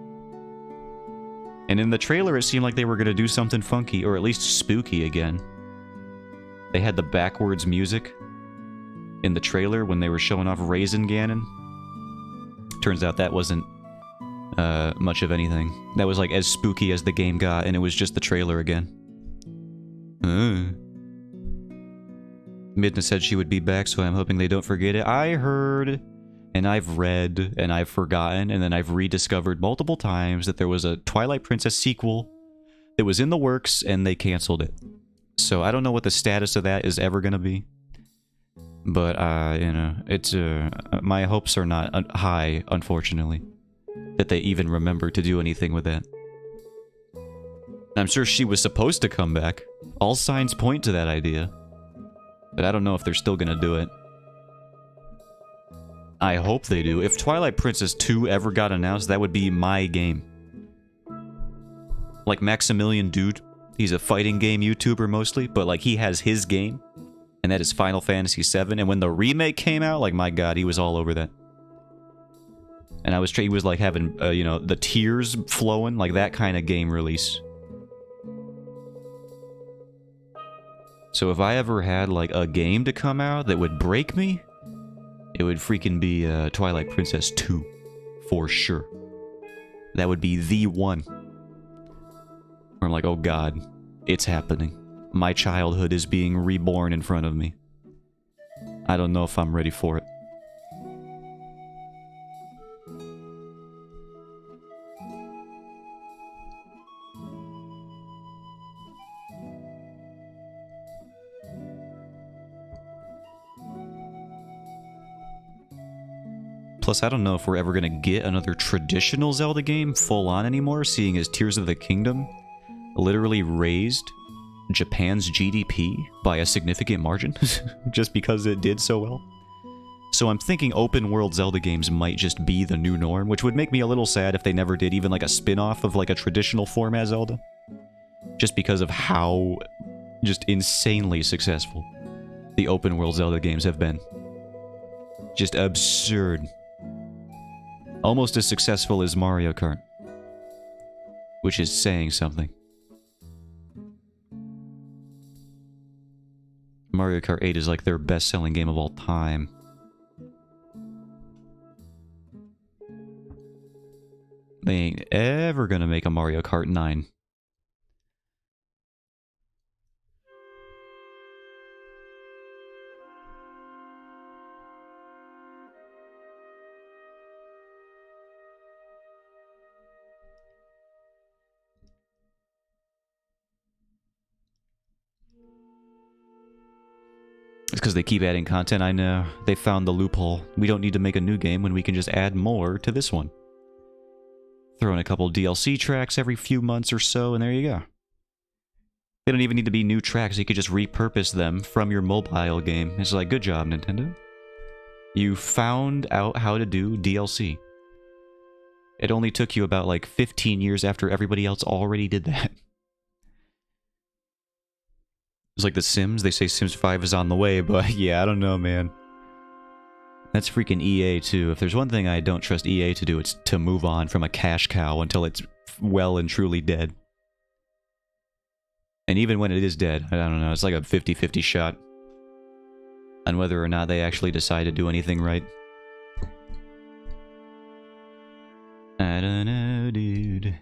And in the trailer, it seemed like they were going to do something funky, or at least spooky again. They had the backwards music in the trailer when they were showing off Raisin Ganon. Turns out that wasn't much of anything. That was like as spooky as the game got, and it was just the trailer again. Midna said she would be back, so I'm hoping they don't forget it. I heard, and I've read, and I've forgotten, and then I've rediscovered multiple times that there was a Twilight Princess sequel that was in the works, and they canceled it. So I don't know what the status of that is ever going to be. But, you know, it's, my hopes are not high, unfortunately, that they even remember to do anything with that. I'm sure she was supposed to come back. All signs point to that idea. But I don't know if they're still gonna do it. I hope they do. If Twilight Princess 2 ever got announced, that would be my game. Like Maximilian Dude. He's a fighting game YouTuber mostly, but like he has his game. And that is Final Fantasy VII. And when the remake came out, like my god, he was all over that. And he was like having, you know, the tears flowing, like that kind of game release. So if I ever had like a game to come out that would break me, it would freaking be Twilight Princess 2, for sure. That would be the one. Where I'm like, oh god, it's happening. My childhood is being reborn in front of me. I don't know if I'm ready for it. Plus, I don't know if we're ever gonna get another traditional Zelda game full on anymore, seeing as Tears of the Kingdom literally raised Japan's GDP by a significant margin, just because it did so well. So I'm thinking open world Zelda games might just be the new norm, which would make me a little sad if they never did even like a spin-off of like a traditional format Zelda. Just because of how just insanely successful the open world Zelda games have been. Just absurd. Almost as successful as Mario Kart. Which is saying something. Mario Kart 8 is like their best-selling game of all time. They ain't ever gonna make a Mario Kart 9. It's because they keep adding content, I know. They found the loophole. We don't need to make a new game when we can just add more to this one. Throw in a couple DLC tracks every few months or so, and there you go. They don't even need to be new tracks. You could just repurpose them from your mobile game. It's like, good job, Nintendo. You found out how to do DLC. It only took you about like 15 years after everybody else already did that. It's like The Sims. They say Sims 5 is on the way, but yeah, I don't know, man. That's freaking EA, too. If there's one thing I don't trust EA to do, it's to move on from a cash cow until it's well and truly dead. And even when it is dead, I don't know, it's like a 50-50 shot on whether or not they actually decide to do anything right. I don't know, dude.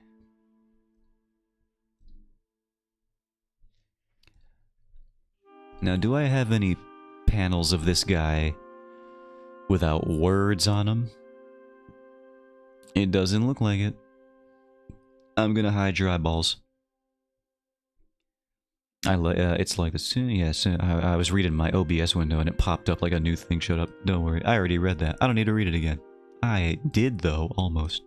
Now, do I have any panels of this guy without words on them? It doesn't look like it. I'm gonna hide your eyeballs. It's like this. Yes, I was reading my OBS window and it popped up like a new thing showed up. Don't worry, I already read that. I don't need to read it again. I did though, almost.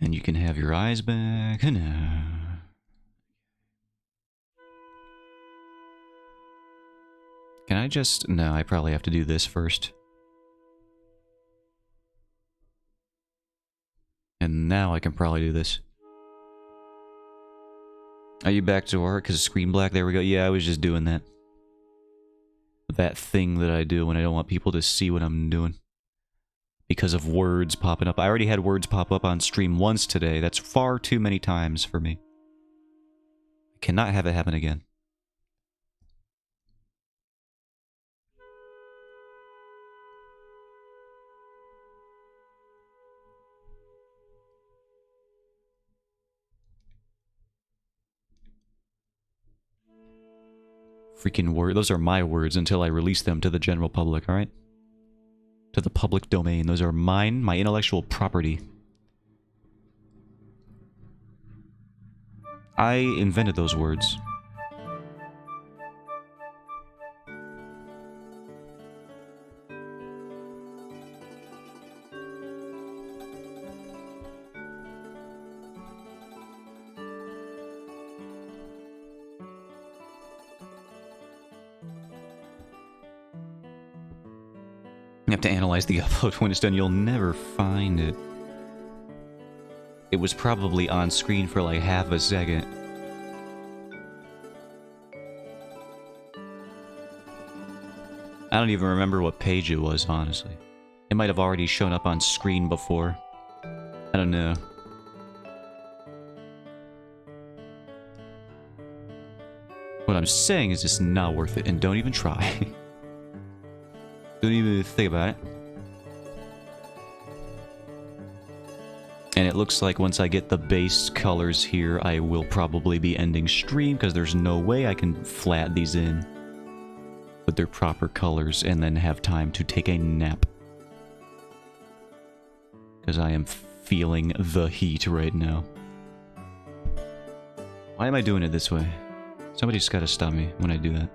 And you can have your eyes back. No. Can I just... No, I probably have to do this first. And now I can probably do this. Are you back to work? Because screen black? There we go. Yeah, I was just doing that. That thing that I do when I don't want people to see what I'm doing. Because of words popping up. I already had words pop up on stream once today. That's far too many times for me. I cannot have it happen again. Freaking word. Those are my words until I release them to the general public, alright? To the public domain. Those are mine, my intellectual property. I invented those words. You have to analyze the upload when it's done. You'll never find it. It was probably on screen for like half a second. I don't even remember what page it was, honestly. It might have already shown up on screen before. I don't know. What I'm saying is it's not worth it, and don't even try. Don't even think about it. And it looks like once I get the base colors here, I will probably be ending stream, because there's no way I can flat these in with their proper colors and then have time to take a nap. Because I am feeling the heat right now. Why am I doing it this way? Somebody's got to stop me when I do that.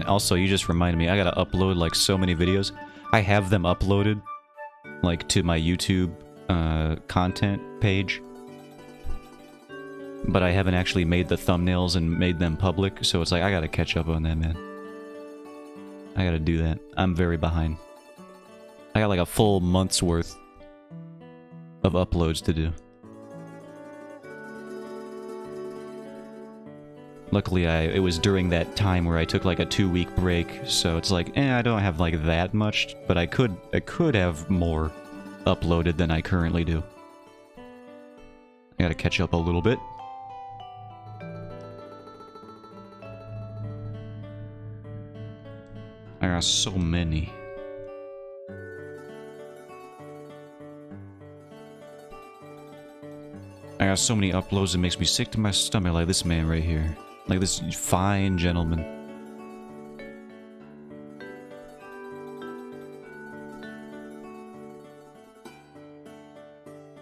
man, also, you just reminded me, I gotta upload, like, so many videos. I have them uploaded, like, to my YouTube, content page. But I haven't actually made the thumbnails and made them public, so it's like, I gotta catch up on that, man. I gotta do that. I'm very behind. I got, like, a full month's worth of uploads to do. Luckily, it was during that time where I took like a 2-week break, so it's like, I don't have like that much, but I could have more uploaded than I currently do. I gotta catch up a little bit. I got so many. I got so many uploads, it makes me sick to my stomach, like this man right here. Like this fine gentleman.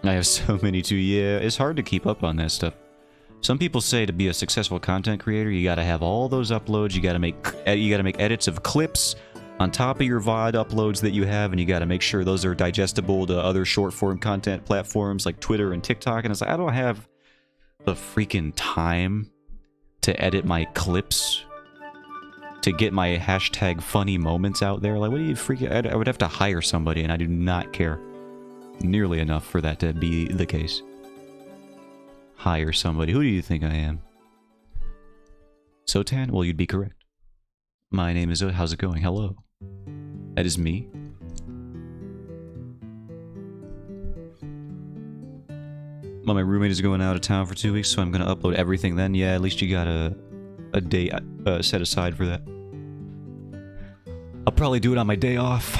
I have so many too, yeah. It's hard to keep up on that stuff. Some people say to be a successful content creator, you gotta have all those uploads, you gotta make edits of clips on top of your VOD uploads that you have, and you gotta make sure those are digestible to other short-form content platforms like Twitter and TikTok, and it's like, I don't have the freaking time to edit my clips to get my hashtag funny moments out there. Like, what do you freaking... I would have to hire somebody, and I do not care nearly enough for that to be the case. Hire somebody. Who do you think I am? Sotan? Well, you'd be correct. My name is... How's it going? Hello. That is me. Well, my roommate is going out of town for 2 weeks, so I'm gonna upload everything then. Yeah, at least you got a day set aside for that. I'll probably do it on my day off.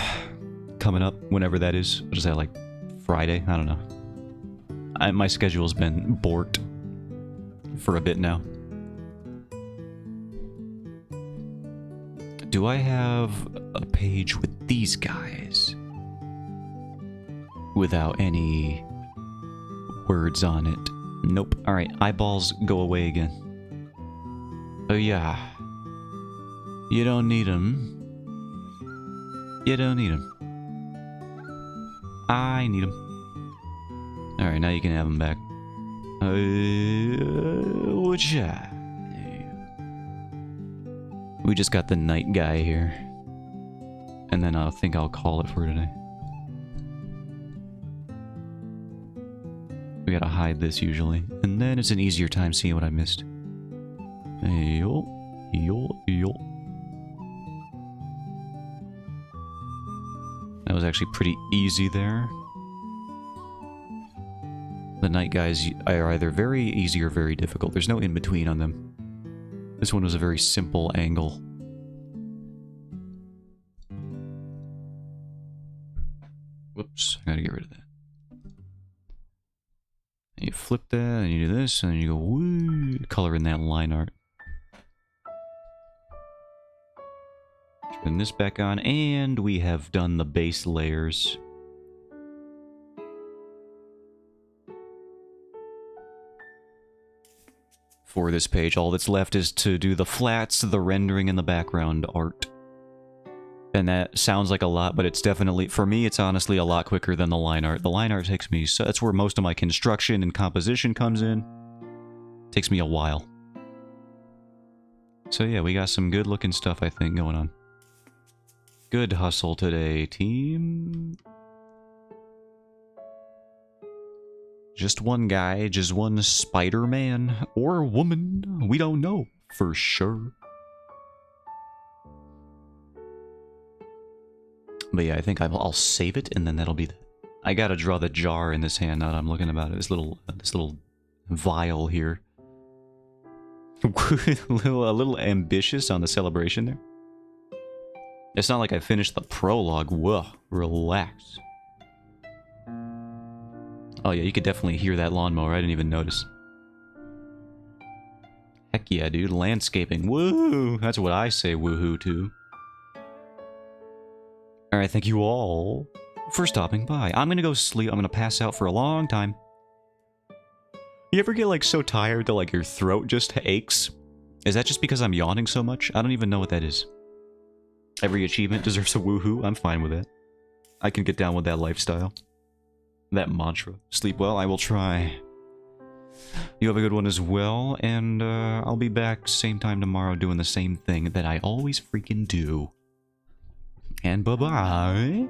Coming up, whenever that is. What is that, like Friday? I don't know. My schedule's been borked for a bit now. Do I have a page with these guys? Without any words on it. Nope. Alright, eyeballs go away again. Oh yeah. You don't need them. You don't need them. I need them. Alright, now you can have them back. Whatcha? We just got the night guy here. And then I think I'll call it for today. We gotta hide this usually. And then it's an easier time seeing what I missed. Yo, yo, yo. That was actually pretty easy there. The night guys are either very easy or very difficult. There's no in-between on them. This one was a very simple angle. Whoops, I gotta get rid of that. And you flip that, and you do this, and then you go, woo, color in that line art. Turn this back on, and we have done the base layers. For this page, all that's left is to do the flats, the rendering, and the background art. And that sounds like a lot, but it's definitely, for me, it's honestly a lot quicker than the line art. The line art takes me, so that's where most of my construction and composition comes in. Takes me a while. So yeah, we got some good looking stuff, I think, going on. Good hustle today, team. Just one guy, just one Spider-Man, or woman, we don't know for sure. But yeah, I think I'll save it, and then that'll be the... I gotta draw the jar in this hand now that I'm looking about it. This little vial here. a little ambitious on the celebration there. It's not like I finished the prologue. Whoa, relax. Oh yeah, you could definitely hear that lawnmower. I didn't even notice. Heck yeah, dude. Landscaping. Woo! That's what I say woohoo to. Alright, thank you all for stopping by. I'm gonna go sleep. I'm gonna pass out for a long time. You ever get, like, so tired that, like, your throat just aches? Is that just because I'm yawning so much? I don't even know what that is. Every achievement deserves a woohoo. I'm fine with it. I can get down with that lifestyle. That mantra. Sleep well, I will try. You have a good one as well, and I'll be back same time tomorrow doing the same thing that I always freaking do. And bye-bye.